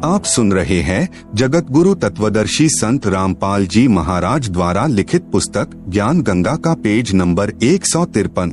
आप सुन रहे हैं जगत गुरु तत्वदर्शी संत रामपाल जी महाराज द्वारा लिखित पुस्तक ज्ञान गंगा का पेज नंबर 153।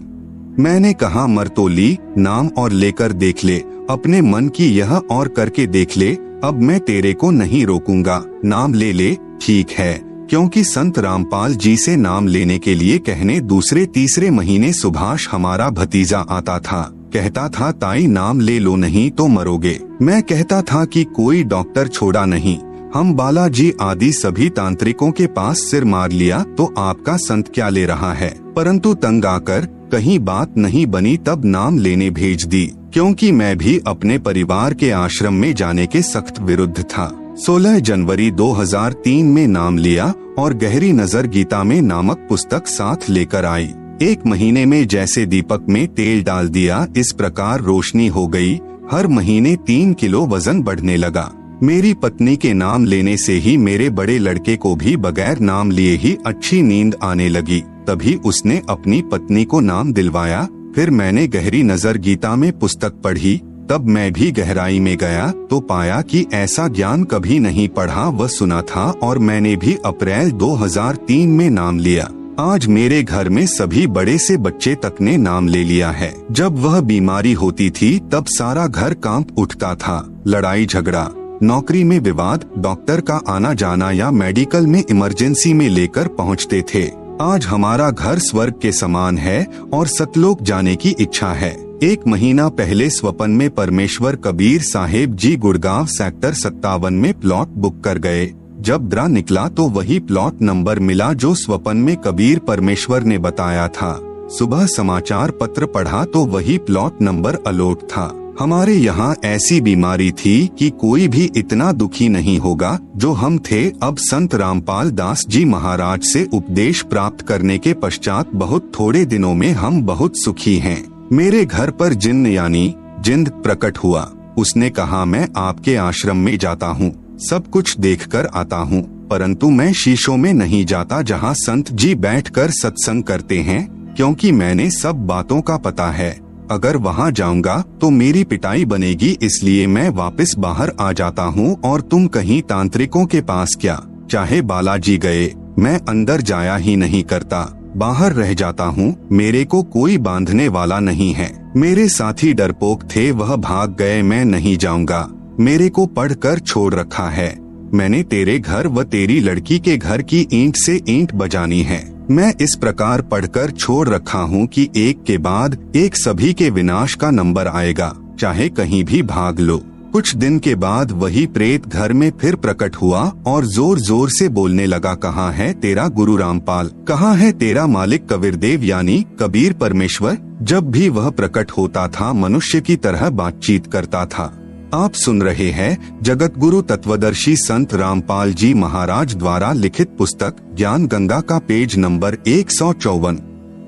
मैंने कहा मरतोली नाम और लेकर देख ले, अपने मन की यह और करके देख ले, अब मैं तेरे को नहीं रोकूंगा, नाम ले ले। ठीक है, क्योंकि संत रामपाल जी से नाम लेने के लिए कहने दूसरे तीसरे महीने सुभाष हमारा भतीजा आता था। कहता था ताई नाम ले लो नहीं तो मरोगे। मैं कहता था कि कोई डॉक्टर छोड़ा नहीं, हम बालाजी आदि सभी तांत्रिकों के पास सिर मार लिया तो आपका संत क्या ले रहा है। परंतु तंग आकर कहीं बात नहीं बनी तब नाम लेने भेज दी, क्योंकि मैं भी अपने परिवार के आश्रम में जाने के सख्त विरुद्ध था। 16 जनवरी 2003 में नाम लिया और गहरी नजर गीता में नामक पुस्तक साथ लेकर आई। 1 महीने में जैसे दीपक में तेल डाल दिया, इस प्रकार रोशनी हो गई। हर महीने 3 किलो वजन बढ़ने लगा। मेरी पत्नी के नाम लेने से ही मेरे बड़े लड़के को भी बगैर नाम लिए ही अच्छी नींद आने लगी। तभी उसने अपनी पत्नी को नाम दिलवाया। फिर मैंने गहरी नजर गीता में पुस्तक पढ़ी। तब मैं भी गहराई में गया तो पाया कि ऐसा ज्ञान कभी नहीं पढ़ा व सुना था, और मैंने भी अप्रैल 2003 में नाम लिया। आज मेरे घर में सभी बड़े से बच्चे तक ने नाम ले लिया है। जब वह बीमारी होती थी तब सारा घर कांप उठता था। लड़ाई झगड़ा, नौकरी में विवाद, डॉक्टर का आना जाना या मेडिकल में इमरजेंसी में लेकर पहुंचते थे। आज हमारा घर स्वर्ग के समान है और सतलोक जाने की इच्छा है। 1 महीना पहले स्वपन में परमेश्वर कबीर साहेब जी गुड़गांव सेक्टर 57 में प्लॉट बुक कर गए। जब द्रा निकला तो वही प्लॉट नंबर मिला जो स्वपन में कबीर परमेश्वर ने बताया था। सुबह समाचार पत्र पढ़ा तो वही प्लॉट नंबर अलॉट था। हमारे यहाँ ऐसी बीमारी थी कि कोई भी इतना दुखी नहीं होगा जो हम थे। अब संत रामपाल दास जी महाराज से उपदेश प्राप्त करने के पश्चात बहुत थोड़े दिनों में हम बहुत सुखी हैं। मेरे घर पर जिन्न यानी जिंद प्रकट हुआ। उसने कहा मैं आपके आश्रम में जाता हूँ, सब कुछ देखकर आता हूँ, परंतु मैं शीशों में नहीं जाता जहाँ संत जी बैठकर सत्संग करते हैं, क्योंकि मैंने सब बातों का पता है। अगर वहाँ जाऊंगा तो मेरी पिटाई बनेगी, इसलिए मैं वापस बाहर आ जाता हूँ। और तुम कहीं तांत्रिकों के पास क्या, चाहे बालाजी गए, मैं अंदर जाया ही नहीं करता, बाहर रह जाता हूँ। मेरे को कोई बांधने वाला नहीं है। मेरे साथी डरपोक थे, वह भाग गए, मैं नहीं जाऊंगा। मेरे को पढ़कर छोड़ रखा है। मैंने तेरे घर व तेरी लड़की के घर की ईंट से ईंट बजानी है। मैं इस प्रकार पढ़कर छोड़ रखा हूँ कि एक के बाद एक सभी के विनाश का नंबर आएगा, चाहे कहीं भी भाग लो। कुछ दिन के बाद वही प्रेत घर में फिर प्रकट हुआ और जोर जोर से बोलने लगा, कहाँ है तेरा गुरु रामपाल, कहाँ है तेरा मालिक कबीरदेव यानी कबीर परमेश्वर। जब भी वह प्रकट होता था मनुष्य की तरह बातचीत करता था। आप सुन रहे हैं जगत गुरु तत्वदर्शी संत रामपाल जी महाराज द्वारा लिखित पुस्तक ज्ञान गंगा का पेज नंबर 154।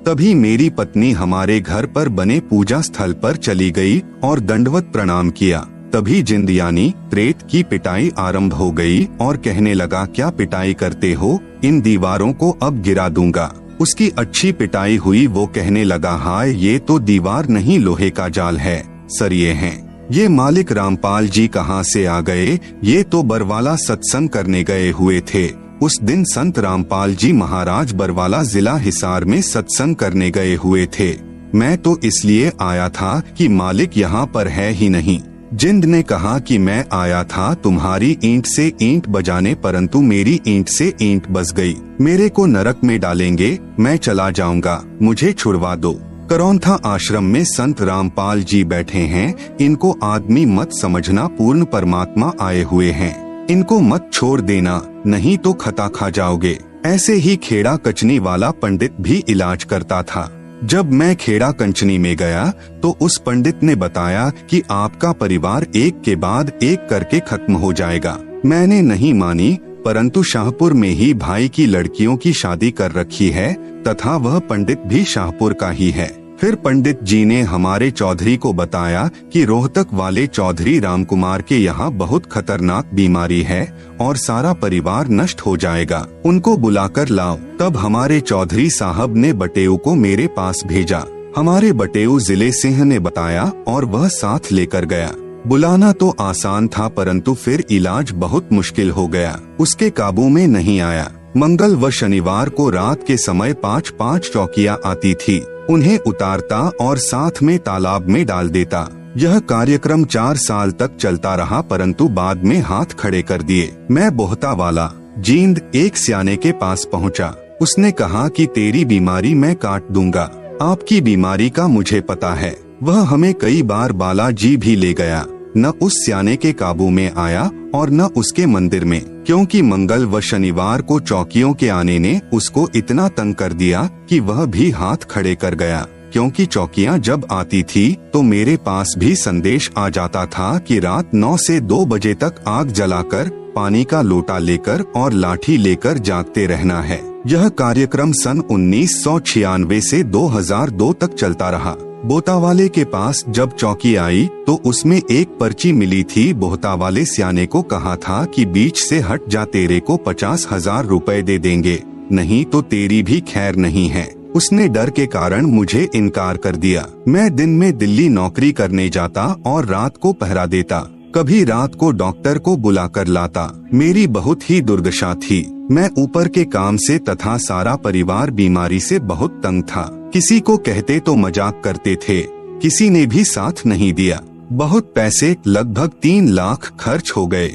तभी मेरी पत्नी हमारे घर पर बने पूजा स्थल पर चली गई और दंडवत प्रणाम किया। तभी जिंद यानी प्रेत की पिटाई आरंभ हो गई और कहने लगा, क्या पिटाई करते हो, इन दीवारों को अब गिरा दूंगा। उसकी अच्छी पिटाई हुई। वो कहने लगा, हाय ये तो दीवार नहीं लोहे का जाल है, सरिये हैं। ये मालिक रामपाल जी कहाँ से आ गए, ये तो बरवाला सत्संग करने गए हुए थे। उस दिन संत रामपाल जी महाराज बरवाला जिला हिसार में सत्संग करने गए हुए थे। मैं तो इसलिए आया था कि मालिक यहाँ पर है ही नहीं। जिंद ने कहा कि मैं आया था तुम्हारी ईंट से ईंट बजाने, परंतु मेरी ईंट से ईंट बज गई। मेरे को नरक में डालेंगे, मैं चला जाऊंगा, मुझे छुड़वा दो। करौंथा आश्रम में संत रामपाल जी बैठे हैं। इनको आदमी मत समझना, पूर्ण परमात्मा आए हुए हैं। इनको मत छोड़ देना, नहीं तो खता खा जाओगे। ऐसे ही खेड़ा कचनी वाला पंडित भी इलाज करता था। जब मैं खेड़ा कंचनी में गया तो उस पंडित ने बताया कि आपका परिवार एक के बाद एक करके खत्म हो जाएगा। मैंने नहीं मानी, परंतु शाहपुर में ही भाई की लड़कियों की शादी कर रखी है तथा वह पंडित भी शाहपुर का ही है। फिर पंडित जी ने हमारे चौधरी को बताया कि रोहतक वाले चौधरी रामकुमार के यहाँ बहुत खतरनाक बीमारी है और सारा परिवार नष्ट हो जाएगा, उनको बुलाकर लाओ। तब हमारे चौधरी साहब ने बटेऊ को मेरे पास भेजा। हमारे बटेऊ जिले सिंह ने बताया और वह साथ लेकर गया। बुलाना तो आसान था, परंतु फिर इलाज बहुत मुश्किल हो गया। उसके काबू में नहीं आया। मंगल व शनिवार को रात के समय 5-5 चौकियां आती थी। उन्हें उतारता और साथ में तालाब में डाल देता। यह कार्यक्रम 4 साल तक चलता रहा, परंतु बाद में हाथ खड़े कर दिए। मैं बोहता वाला जींद एक सियाने के पास पहुंचा। उसने कहा कि तेरी बीमारी मैं काट दूंगा। आपकी बीमारी का मुझे पता है। वह हमें कई बार बालाजी भी ले गया। न उस सियाने के काबू में आया और न उसके मंदिर में, क्योंकि मंगल व शनिवार को चौकियों के आने ने उसको इतना तंग कर दिया कि वह भी हाथ खड़े कर गया। क्योंकि चौकियां जब आती थी तो मेरे पास भी संदेश आ जाता था कि रात 9 से 2 बजे तक आग जलाकर, पानी का लोटा लेकर और लाठी लेकर जागते रहना है। यह कार्यक्रम सन 1996 से 2002 तक चलता रहा। बोतावाले के पास जब चौकी आई तो उसमें एक पर्ची मिली थी। बोतावाले सियाने को कहा था कि बीच से हट जा, तेरे को 50,000 रुपए दे देंगे, नहीं तो तेरी भी खैर नहीं है। उसने डर के कारण मुझे इनकार कर दिया। मैं दिन में दिल्ली नौकरी करने जाता और रात को पहरा देता। कभी रात को डॉक्टर को बुलाकर लाता। मेरी बहुत ही दुर्दशा थी। मैं ऊपर के काम से तथा सारा परिवार बीमारी से बहुत तंग था। किसी को कहते तो मजाक करते थे, किसी ने भी साथ नहीं दिया। बहुत पैसे, लगभग 3 लाख खर्च हो गए।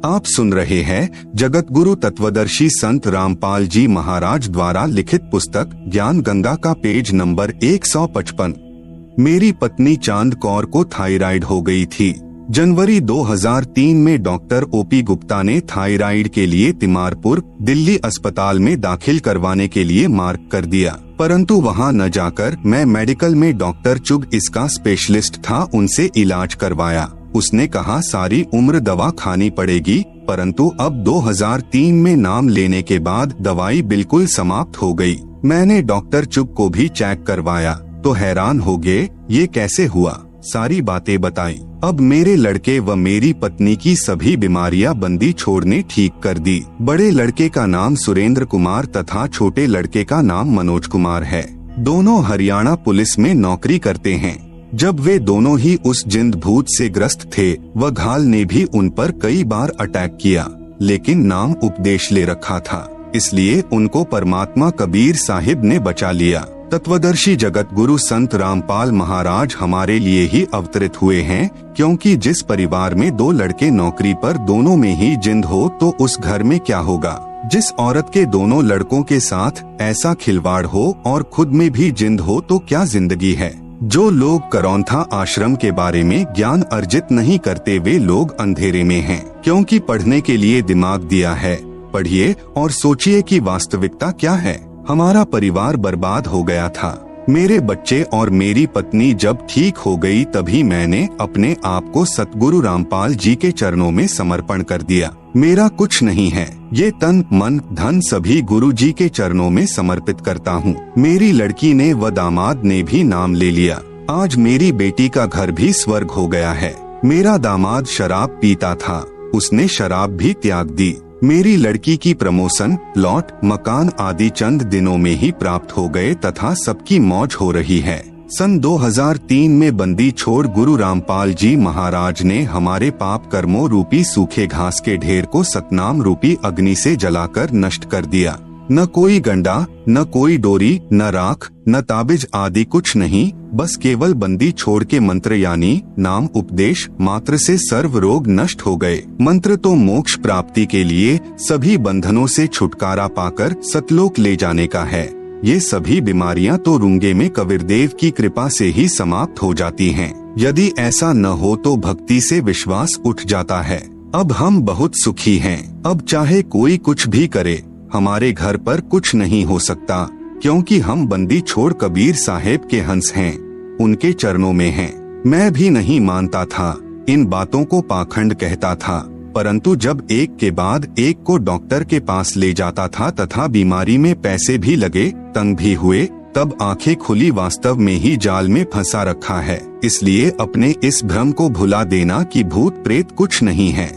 आप सुन रहे हैं जगत गुरु तत्वदर्शी संत रामपाल जी महाराज द्वारा लिखित पुस्तक ज्ञान गंगा का पेज नंबर 155। मेरी पत्नी चांद कौर को थायराइड हो गई थी। जनवरी 2003 में डॉक्टर ओपी गुप्ता ने थायराइड के लिए तिमारपुर दिल्ली अस्पताल में दाखिल करवाने के लिए मार्क कर दिया, परंतु वहां न जाकर मैं मेडिकल में डॉक्टर चुग इसका स्पेशलिस्ट था, उनसे इलाज करवाया। उसने कहा सारी उम्र दवा खानी पड़ेगी, परंतु अब 2003 में नाम लेने के बाद दवाई बिल्कुल समाप्त हो गई। मैंने डॉक्टर चुग को भी चेक करवाया तो हैरान हो गए, ये कैसे हुआ। सारी बातें बताई। अब मेरे लड़के व मेरी पत्नी की सभी बीमारियां बंदी छोड़ने ठीक कर दी। बड़े लड़के का नाम सुरेंद्र कुमार तथा छोटे लड़के का नाम मनोज कुमार है। दोनों हरियाणा पुलिस में नौकरी करते हैं। जब वे दोनों ही उस जिंद भूत से ग्रस्त थे, वह घाल ने भी उन पर कई बार अटैक किया, लेकिन नाम उपदेश ले रखा था, इसलिए उनको परमात्मा कबीर साहिब ने बचा लिया। तत्वदर्शी जगत गुरु संत रामपाल महाराज हमारे लिए ही अवतरित हुए हैं, क्योंकि जिस परिवार में 2 लड़के नौकरी पर दोनों में ही जिंद हो तो उस घर में क्या होगा। जिस औरत के दोनों लड़कों के साथ ऐसा खिलवाड़ हो और खुद में भी जिंद हो तो क्या जिंदगी है। जो लोग करौंथा आश्रम के बारे में ज्ञान अर्जित नहीं करते वे लोग अंधेरे में हैं, क्योंकि पढ़ने के लिए दिमाग दिया है। पढ़िए और सोचिए कि वास्तविकता क्या है। हमारा परिवार बर्बाद हो गया था। मेरे बच्चे और मेरी पत्नी जब ठीक हो गई तभी मैंने अपने आप को सतगुरु रामपाल जी के चरणों में समर्पण कर दिया। मेरा कुछ नहीं है, ये तन मन धन सभी गुरु जी के चरणों में समर्पित करता हूँ। मेरी लड़की ने व दामाद ने भी नाम ले लिया। आज मेरी बेटी का घर भी स्वर्ग हो गया है। मेरा दामाद शराब पीता था, उसने शराब भी त्याग दी। मेरी लड़की की प्रमोशन, प्लॉट, मकान आदि चंद दिनों में ही प्राप्त हो गए तथा सबकी मौज हो रही है। सन 2003 में बंदी छोड़ गुरु रामपाल जी महाराज ने हमारे पाप कर्मों रूपी सूखे घास के ढेर को सतनाम रूपी अग्नि से जलाकर नष्ट कर दिया। न कोई गंडा, न कोई डोरी, न राख, न ताबिज आदि कुछ नहीं, बस केवल बंदी छोड़ के मंत्र यानी नाम उपदेश मात्र से सर्व रोग नष्ट हो गए। मंत्र तो मोक्ष प्राप्ति के लिए सभी बंधनों से छुटकारा पाकर सतलोक ले जाने का है। ये सभी बीमारियां तो रुंगे में कबीरदेव की कृपा से ही समाप्त हो जाती हैं। यदि ऐसा न हो तो भक्ति से विश्वास उठ जाता है। अब हम बहुत सुखी हैं। अब चाहे कोई कुछ भी करे, हमारे घर पर कुछ नहीं हो सकता, क्योंकि हम बंदी छोड़ कबीर साहेब के हंस हैं, उनके चरणों में हैं। मैं भी नहीं मानता था, इन बातों को पाखंड कहता था, परंतु जब एक के बाद एक को डॉक्टर के पास ले जाता था तथा बीमारी में पैसे भी लगे, तंग भी हुए, तब आंखें खुली वास्तव में ही जाल में फंसा रखा है। इसलिए अपने इस भ्रम को भुला देना कि भूत प्रेत कुछ नहीं है।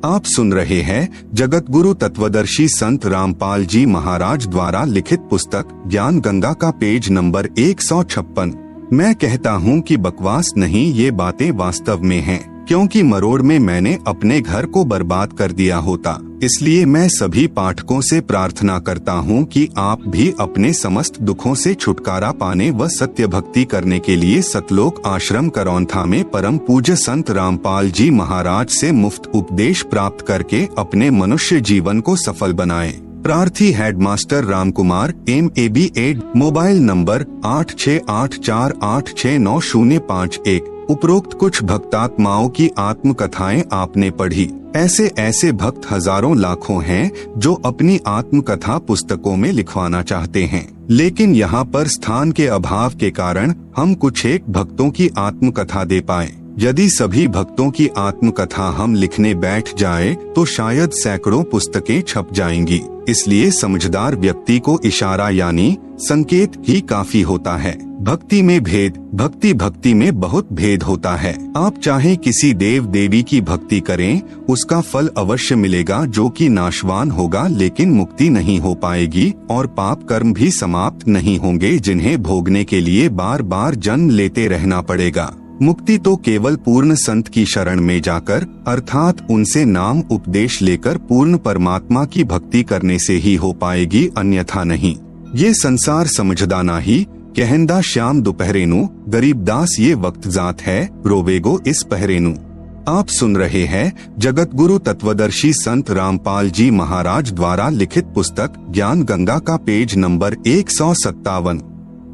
आप सुन रहे हैं जगत गुरु तत्वदर्शी संत रामपाल जी महाराज द्वारा लिखित पुस्तक ज्ञान गंगा का पेज नंबर 156। मैं कहता हूँ कि बकवास नहीं, ये बातें वास्तव में हैं। क्योंकि मरोड़ में मैंने अपने घर को बर्बाद कर दिया होता। इसलिए मैं सभी पाठकों से प्रार्थना करता हूँ कि आप भी अपने समस्त दुखों से छुटकारा पाने व सत्य भक्ति करने के लिए सतलोक आश्रम करौंथा में परम पूज्य संत रामपाल जी महाराज से मुफ्त उपदेश प्राप्त करके अपने मनुष्य जीवन को सफल बनाएं। प्रार्थी headmaster Ramkumar MAB Ed. Mobile number 8684869051। उपरोक्त कुछ भक्तात्माओं की आत्मकथाएं आपने पढ़ी। ऐसे भक्त हजारों लाखों हैं जो अपनी आत्मकथा पुस्तकों में लिखवाना चाहते हैं, लेकिन यहाँ पर स्थान के अभाव के कारण हम कुछ एक भक्तों की आत्मकथा दे पाए। यदि सभी भक्तों की आत्मकथा हम लिखने बैठ जाए तो शायद सैकड़ों पुस्तकें छप जाएंगी। इसलिए समझदार व्यक्ति को इशारा यानी संकेत ही काफी होता है। भक्ति में भेद, भक्ति में बहुत भेद होता है। आप चाहे किसी देव देवी की भक्ति करें, उसका फल अवश्य मिलेगा जो कि नाशवान होगा, लेकिन मुक्ति नहीं हो पाएगी और पाप कर्म भी समाप्त नहीं होंगे जिन्हें भोगने के लिए बार बार जन्म लेते रहना पड़ेगा। मुक्ति तो केवल पूर्ण संत की शरण में जाकर अर्थात उनसे नाम उपदेश लेकर पूर्ण परमात्मा की भक्ति करने से ही हो पाएगी, अन्यथा नहीं। ये संसार समझदा नाही, कहंदा श्याम दोपहरेनु, गरीबदास ये वक्त जात है, रोवेगो इस पहरेनु। आप सुन रहे हैं जगत गुरु तत्वदर्शी संत रामपाल जी महाराज द्वारा लिखित पुस्तक ज्ञान गंगा का पेज नंबर 157।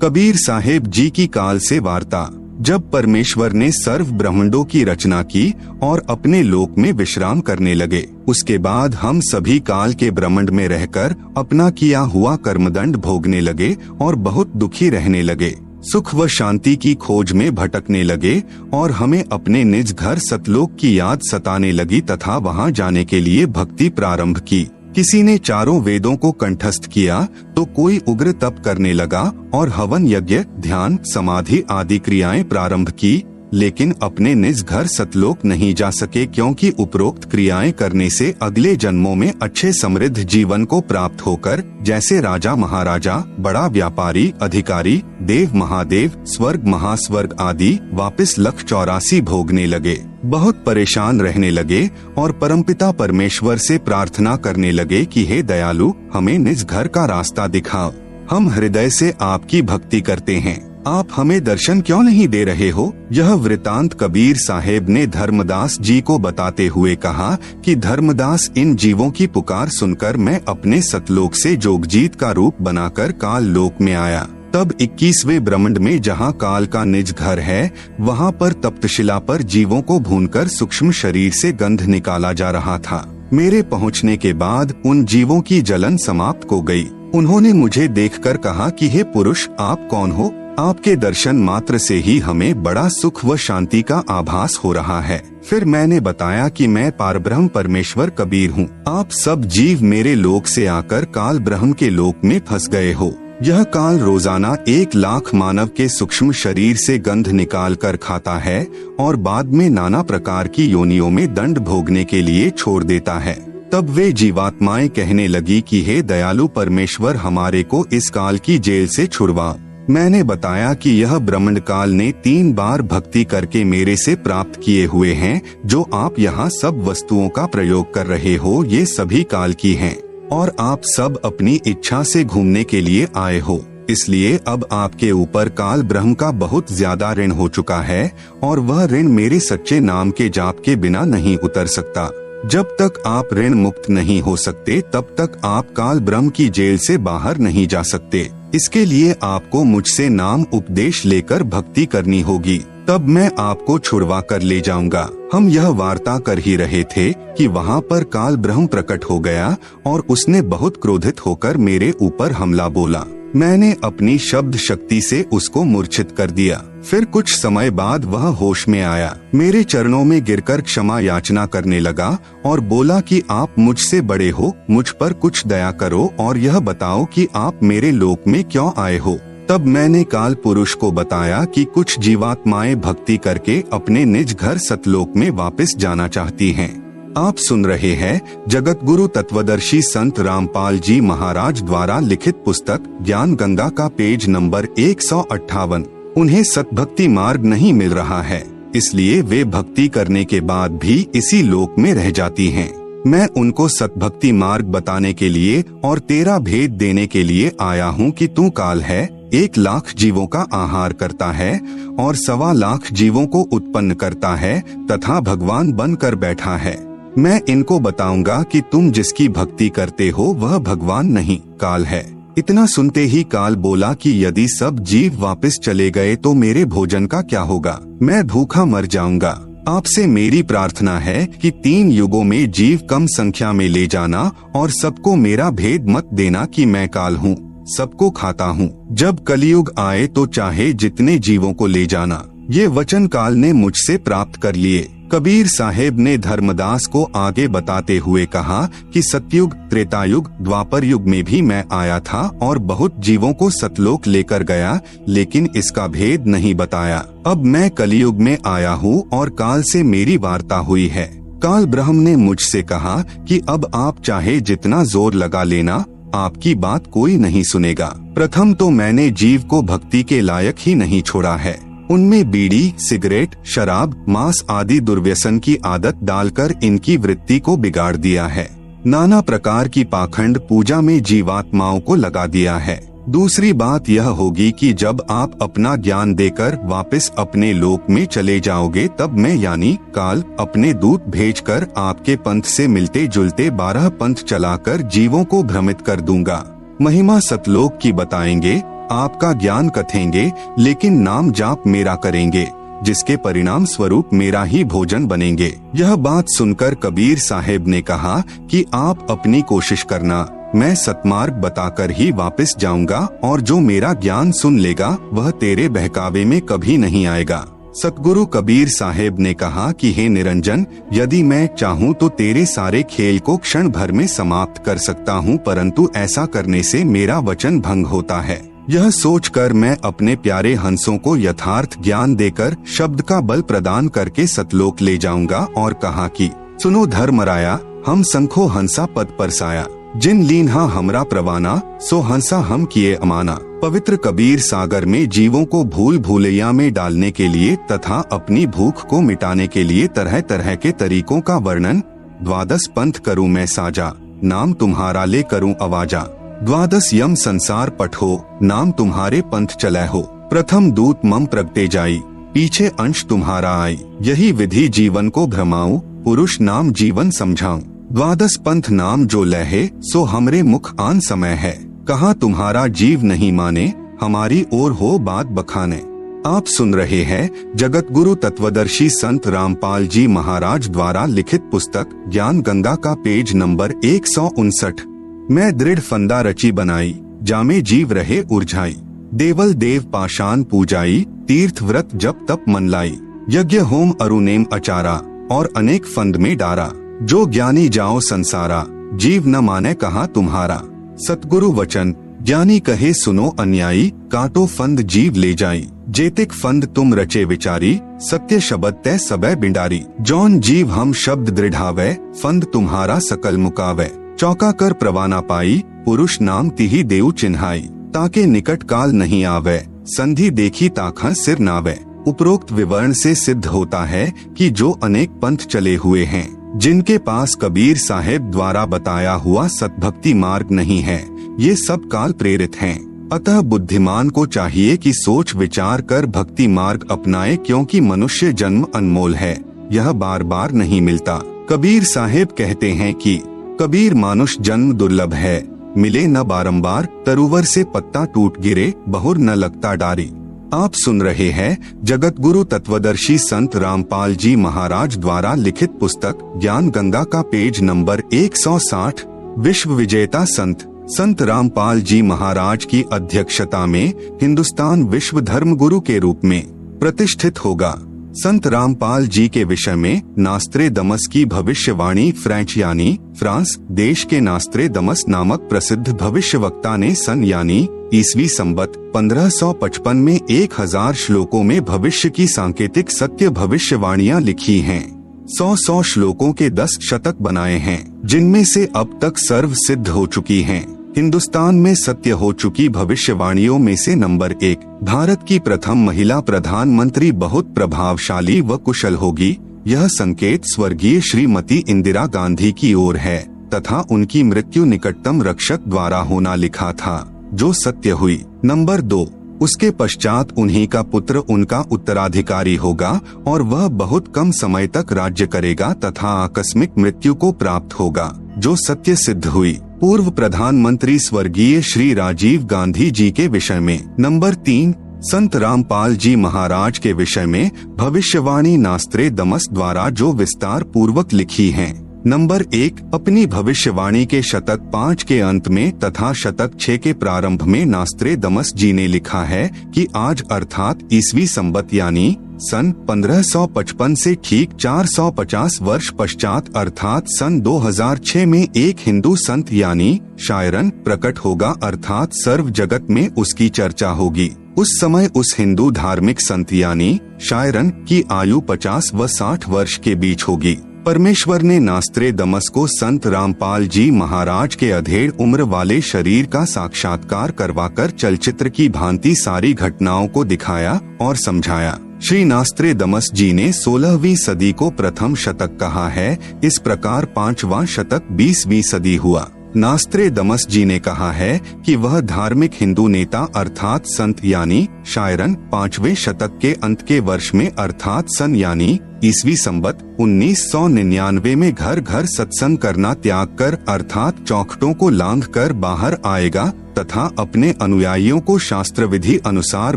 कबीर साहेब जी की काल से वार्ता। जब परमेश्वर ने सर्व ब्रह्मांडों की रचना की और अपने लोक में विश्राम करने लगे, उसके बाद हम सभी काल के ब्रह्मांड में रहकर अपना किया हुआ कर्मदंड भोगने लगे और बहुत दुखी रहने लगे, सुख व शांति की खोज में भटकने लगे और हमें अपने निज घर सतलोक की याद सताने लगी तथा वहां जाने के लिए भक्ति प्रारंभ की। किसी ने चारों वेदों को कंठस्थ किया तो कोई उग्र तप करने लगा और हवन यज्ञ ध्यान समाधि आदि क्रियाएं प्रारंभ की, लेकिन अपने निज घर सतलोक नहीं जा सके, क्योंकि उपरोक्त क्रियाएं करने से अगले जन्मों में अच्छे समृद्ध जीवन को प्राप्त होकर जैसे राजा महाराजा, बड़ा व्यापारी, अधिकारी, देव महादेव, स्वर्ग महास्वर्ग आदि वापस 184 भोगने लगे। बहुत परेशान रहने लगे और परमपिता परमेश्वर से प्रार्थना करने लगे कि हे दयालु, हमें निज घर का रास्ता दिखाओ। हम हृदय से आपकी भक्ति करते हैं, आप हमें दर्शन क्यों नहीं दे रहे हो? यह वृतांत कबीर साहेब ने धर्मदास जी को बताते हुए कहा कि धर्मदास, इन जीवों की पुकार सुनकर मैं अपने सतलोक से जोगजीत का रूप बनाकर काल लोक में आया। तब 21वें ब्रह्मांड में जहाँ काल का निज घर है, वहाँ पर तप्तशिला पर जीवों को भूनकर सूक्ष्म शरीर से गंध निकाला जा रहा था। मेरे पहुँचने के बाद उन जीवों की जलन समाप्त हो गई। उन्होंने मुझे देखकर कहा कि हे पुरुष, आप कौन हो? आपके दर्शन मात्र से ही हमें बड़ा सुख व शांति का आभास हो रहा है। फिर मैंने बताया कि मैं पारब्रह्म परमेश्वर कबीर हूँ। आप सब जीव मेरे लोक से आकर काल ब्रह्म के लोक में फंस गए हो। यह काल रोजाना 1 लाख मानव के सूक्ष्म शरीर से गंध निकाल कर खाता है और बाद में नाना प्रकार की योनियों में दंड भोगने के लिए छोड़ देता है। तब वे जीवात्माएं कहने लगी कि हे दयालु परमेश्वर, हमारे को इस काल की जेल से छुड़वा। मैंने बताया कि यह ब्रह्मांड काल ने 3 बार भक्ति करके मेरे से प्राप्त किए हुए हैं। जो आप यहाँ सब वस्तुओं का प्रयोग कर रहे हो, ये सभी काल की हैं और आप सब अपनी इच्छा से घूमने के लिए आए हो। इसलिए अब आपके ऊपर काल ब्रह्म का बहुत ज्यादा ऋण हो चुका है और वह ऋण मेरे सच्चे नाम के जाप के बिना नहीं उतर सकता। जब तक आप ऋण मुक्त नहीं हो सकते, तब तक आप काल ब्रह्म की जेल से बाहर नहीं जा सकते। इसके लिए आपको मुझसे नाम उपदेश लेकर भक्ति करनी होगी, तब मैं आपको छुड़वा कर ले जाऊंगा। हम यह वार्ता कर ही रहे थे कि वहाँ पर काल ब्रह्म प्रकट हो गया और उसने बहुत क्रोधित होकर मेरे ऊपर हमला बोला। मैंने अपनी शब्द शक्ति से उसको मूर्छित कर दिया। फिर कुछ समय बाद वह होश में आया, मेरे चरणों में गिरकर क्षमा याचना करने लगा और बोला कि आप मुझसे बड़े हो, मुझ पर कुछ दया करो और यह बताओ कि आप मेरे लोक में क्यों आए हो। तब मैंने काल पुरुष को बताया कि कुछ जीवात्माएं भक्ति करके अपने निज घर सतलोक में वापस जाना चाहती हैं। आप सुन रहे हैं जगत गुरु तत्वदर्शी संत रामपाल जी महाराज द्वारा लिखित पुस्तक ज्ञान गंगा का पेज नंबर 158। उन्हें सतभक्ति मार्ग नहीं मिल रहा है। इसलिए वे भक्ति करने के बाद भी इसी लोक में रह जाती हैं। मैं उनको सतभक्ति मार्ग बताने के लिए और तेरा भेद देने के लिए आया हूँ कि तू काल है, 1 लाख जीवों का आहार करता है और 1.25 लाख जीवों को उत्पन्न करता है तथा भगवान बनकर बैठा है। मैं इनको बताऊंगा कि तुम जिसकी भक्ति करते हो वह भगवान नहीं, काल है। इतना सुनते ही काल बोला कि यदि सब जीव वापस चले गए तो मेरे भोजन का क्या होगा? मैं भूखा मर जाऊंगा। आपसे मेरी प्रार्थना है कि 3 युगों में जीव कम संख्या में ले जाना और सबको मेरा भेद मत देना कि मैं काल हूँ, सबको खाता हूँ। जब कलयुग आए तो चाहे जितने जीवों को ले जाना। ये वचन काल ने मुझसे प्राप्त कर लिए। कबीर साहेब ने धर्मदास को आगे बताते हुए कहा कि सतयुग, त्रेतायुग, द्वापर युग में भी मैं आया था और बहुत जीवों को सतलोक लेकर गया, लेकिन इसका भेद नहीं बताया। अब मैं कलयुग में आया हूँ और काल से मेरी वार्ता हुई है। काल ब्रह्म ने मुझसे कहा कि अब आप चाहे जितना जोर लगा लेना, आपकी बात कोई नहीं सुनेगा। प्रथम तो मैंने जीव को भक्ति के लायक ही नहीं छोड़ा है। उनमें बीड़ी, सिगरेट, शराब, मांस आदि दुर्व्यसन की आदत डालकर इनकी वृत्ति को बिगाड़ दिया है। नाना प्रकार की पाखंड पूजा में जीवात्माओं को लगा दिया है। दूसरी बात यह होगी कि जब आप अपना ज्ञान देकर वापस अपने लोक में चले जाओगे तब मैं यानी काल अपने दूत भेजकर आपके पंथ से मिलते जुलते 12 पंथ चलाकर जीवों को भ्रमित कर दूंगा। महिमा सतलोक की बताएंगे, आपका ज्ञान कथेंगे, लेकिन नाम जाप मेरा करेंगे, जिसके परिणाम स्वरूप मेरा ही भोजन बनेंगे। यह बात सुनकर कबीर साहेब ने कहा कि आप अपनी कोशिश करना, मैं सतमार्ग बताकर ही वापस जाऊंगा और जो मेरा ज्ञान सुन लेगा वह तेरे बहकावे में कभी नहीं आएगा। सतगुरु कबीर साहेब ने कहा कि हे निरंजन, यदि मैं चाहूँ तो तेरे सारे खेल को क्षण भर में समाप्त कर सकता हूँ, परंतु ऐसा करने से मेरा वचन भंग होता है। यह सोचकर मैं अपने प्यारे हंसों को यथार्थ ज्ञान देकर शब्द का बल प्रदान करके सतलोक ले जाऊंगा और कहा कि सुनो धर्मराया, हम संखो हंसा पद परसाया, जिन लीन्हा हमरा प्रवाना, सो हंसा हम किए अमाना। पवित्र कबीर सागर में जीवों को भूल भूलैया में डालने के लिए तथा अपनी भूख को मिटाने के लिए तरह तरह के तरीकों का वर्णन। 12 पंथ करूँ मैं साजा, नाम तुम्हारा ले करूँ आवाजा। 12 यम संसार पठो, नाम तुम्हारे पंथ चलै हो। प्रथम दूत मम प्रगटे जाई, पीछे अंश तुम्हारा आई। यही विधि जीवन को भ्रमाऊं, पुरुष नाम जीवन समझाऊं। 12 पंथ नाम जो लहे, सो हमरे मुख आन समय है। कहा तुम्हारा जीव नहीं माने, हमारी ओर हो बात बखाने। आप सुन रहे हैं जगत गुरु तत्वदर्शी संत रामपाल जी महाराज द्वारा लिखित पुस्तक ज्ञान गंगा का पेज नंबर 159। मैं दृढ़ फंदा रची बनाई, जामे जीव रहे उर्झाई। देवल देव पाषाण पूजाई, तीर्थ व्रत जप तप मन लाई। यज्ञ होम अरुनेम अचारा, और अनेक फंद में डारा। जो ज्ञानी जाओ संसारा, जीव न माने कहा तुम्हारा। सतगुरु वचन, ज्ञानी कहे सुनो अन्यायी, काटो फंद जीव ले जाई। जेतिक फंद तुम रचे विचारी, सत्य शब्द तय सबे बिंडारी। जौन जीव हम शब्द दृढ़ावे, फंद तुम्हारा सकल मुकावे। चौका कर प्रवाना पाई, पुरुष नाम तिही देव चिन्हाई। ताके निकट काल नहीं आवे, संधि देखी ताखा सिर नावे। उपरोक्त विवरण से सिद्ध होता है कि जो अनेक पंथ चले हुए हैं, जिनके पास कबीर साहेब द्वारा बताया हुआ सतभक्ति मार्ग नहीं है, ये सब काल प्रेरित हैं। अतः बुद्धिमान को चाहिए कि सोच विचार कर भक्ति मार्ग अपनाए, क्योंकि मनुष्य जन्म अनमोल है, यह बार बार नहीं मिलता। कबीर साहेब कहते हैं कि कबीर मानुष जन्म दुर्लभ है, मिले न बारंबार। तरुवर से पत्ता टूट गिरे, बहुर न लगता डारी। आप सुन रहे हैं जगत गुरु तत्वदर्शी संत रामपाल जी महाराज द्वारा लिखित पुस्तक ज्ञान गंगा का पेज नंबर 160। विश्व विजेता संत रामपाल जी महाराज की अध्यक्षता में हिंदुस्तान विश्व धर्म गुरु के रूप में प्रतिष्ठित होगा। संत रामपाल जी के विषय में नास्त्रेदमस की भविष्यवाणी फ्रेंच यानी फ्रांस देश के नास्त्रेदमस नामक प्रसिद्ध भविष्यवक्ता ने सन यानी ईसवी संबत 1555 में 1000 श्लोकों में भविष्य की सांकेतिक सत्य भविष्यवाणियां लिखी हैं। 100 श्लोकों के 10 शतक बनाए हैं, जिनमें से अब तक सर्व सिद्ध हो चुकी हैं। हिंदुस्तान में सत्य हो चुकी भविष्यवाणियों में से नंबर 1, भारत की प्रथम महिला प्रधानमंत्री बहुत प्रभावशाली व कुशल होगी। यह संकेत स्वर्गीय श्रीमती इंदिरा गांधी की ओर है तथा उनकी मृत्यु निकटतम रक्षक द्वारा होना लिखा था, जो सत्य हुई। नंबर 2, उसके पश्चात उन्हीं का पुत्र उनका उत्तराधिकारी होगा और वह बहुत कम समय तक राज्य करेगा तथा आकस्मिक मृत्यु को प्राप्त होगा, जो सत्य सिद्ध हुई। पूर्व प्रधानमंत्री स्वर्गीय श्री राजीव गांधी जी के विषय में। नंबर 3, संत रामपाल जी महाराज के विषय में भविष्यवाणी नास्त्रेदमस द्वारा जो विस्तार पूर्वक लिखी है। नंबर 1, अपनी भविष्यवाणी के शतक 5 के अंत में तथा शतक 6 के प्रारंभ में नास्त्रेदमस जी ने लिखा है कि आज अर्थात ईसवी संबत यानी सन 1555 से ठीक 450 वर्ष पश्चात अर्थात सन 2006 में एक हिंदू संत यानी शायरन प्रकट होगा, अर्थात सर्व जगत में उसकी चर्चा होगी। उस समय उस हिंदू धार्मिक संत यानी शायरन की आयु 50 व 60 वर्ष के बीच होगी। परमेश्वर ने नास्त्रेदमस को संत रामपाल जी महाराज के अधेड़ उम्र वाले शरीर का साक्षात्कार करवाकर चलचित्र की भांति सारी घटनाओं को दिखाया और समझाया। श्री नास्त्रेदमस जी ने 16वीं सदी को प्रथम शतक कहा है, इस प्रकार 5वां शतक 20वीं सदी हुआ। नास्त्रेदमस जी ने कहा है कि वह धार्मिक हिंदू नेता अर्थात संत यानी शायरन 5वें शतक के अंत के वर्ष में अर्थात सन यानी ईसवी संबत 1999 में घर घर सत्संग करना त्याग कर अर्थात चौखटों को लांघ कर बाहर आएगा तथा अपने अनुयायियों को शास्त्र विधि अनुसार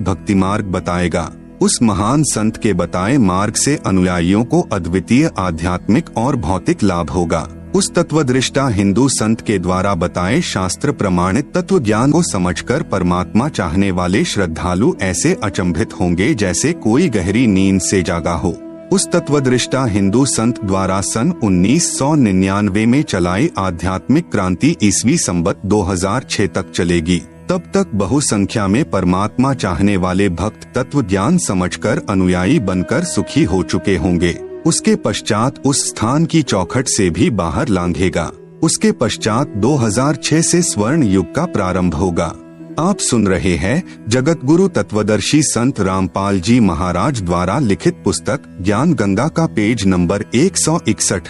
भक्ति मार्ग बताएगा। उस महान संत के बताए मार्ग से अनुयायियों को अद्वितीय आध्यात्मिक और भौतिक लाभ होगा। उस तत्वदृष्टा हिंदू संत के द्वारा बताए शास्त्र प्रमाणित तत्व ज्ञान को समझकर परमात्मा चाहने वाले श्रद्धालु ऐसे अचंभित होंगे जैसे कोई गहरी नींद से जागा हो। उस तत्वदृष्टा हिंदू संत द्वारा सन 1999 में चलाई आध्यात्मिक क्रांति ईसवी संबत 2006 तक चलेगी। तब तक बहुसंख्या में परमात्मा चाहने वाले भक्त तत्व ज्ञान समझकर अनुयायी बनकर सुखी हो चुके होंगे। उसके पश्चात उस स्थान की चौखट से भी बाहर लांघेगा। उसके पश्चात 2006 से स्वर्ण युग का प्रारंभ होगा। आप सुन रहे हैं जगत गुरु तत्वदर्शी संत रामपाल जी महाराज द्वारा लिखित पुस्तक ज्ञान गंगा का पेज नंबर 161।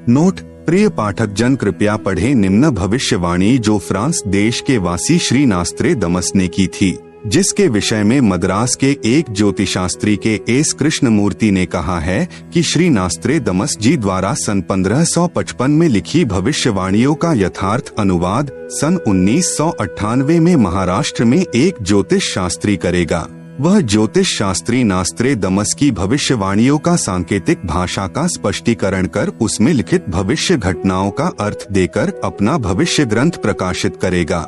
नोट: प्रिय पाठक जन, कृपया पढ़ें निम्न भविष्यवाणी जो फ्रांस देश के वासी श्री नास्त्रेदमस ने की थी, जिसके विषय में मद्रास के एक ज्योतिषास्त्री के एस कृष्णमूर्ति ने कहा है कि श्री नास्त्रेदमस जी द्वारा सन 1555 में लिखी भविष्यवाणियों का यथार्थ अनुवाद सन 1998 में महाराष्ट्र में एक ज्योतिष शास्त्री करेगा। वह ज्योतिष शास्त्री नास्त्रेदमस की भविष्यवाणियों का सांकेतिक भाषा का स्पष्टीकरण कर उसमें लिखित भविष्य घटनाओं का अर्थ देकर अपना भविष्य ग्रंथ प्रकाशित करेगा।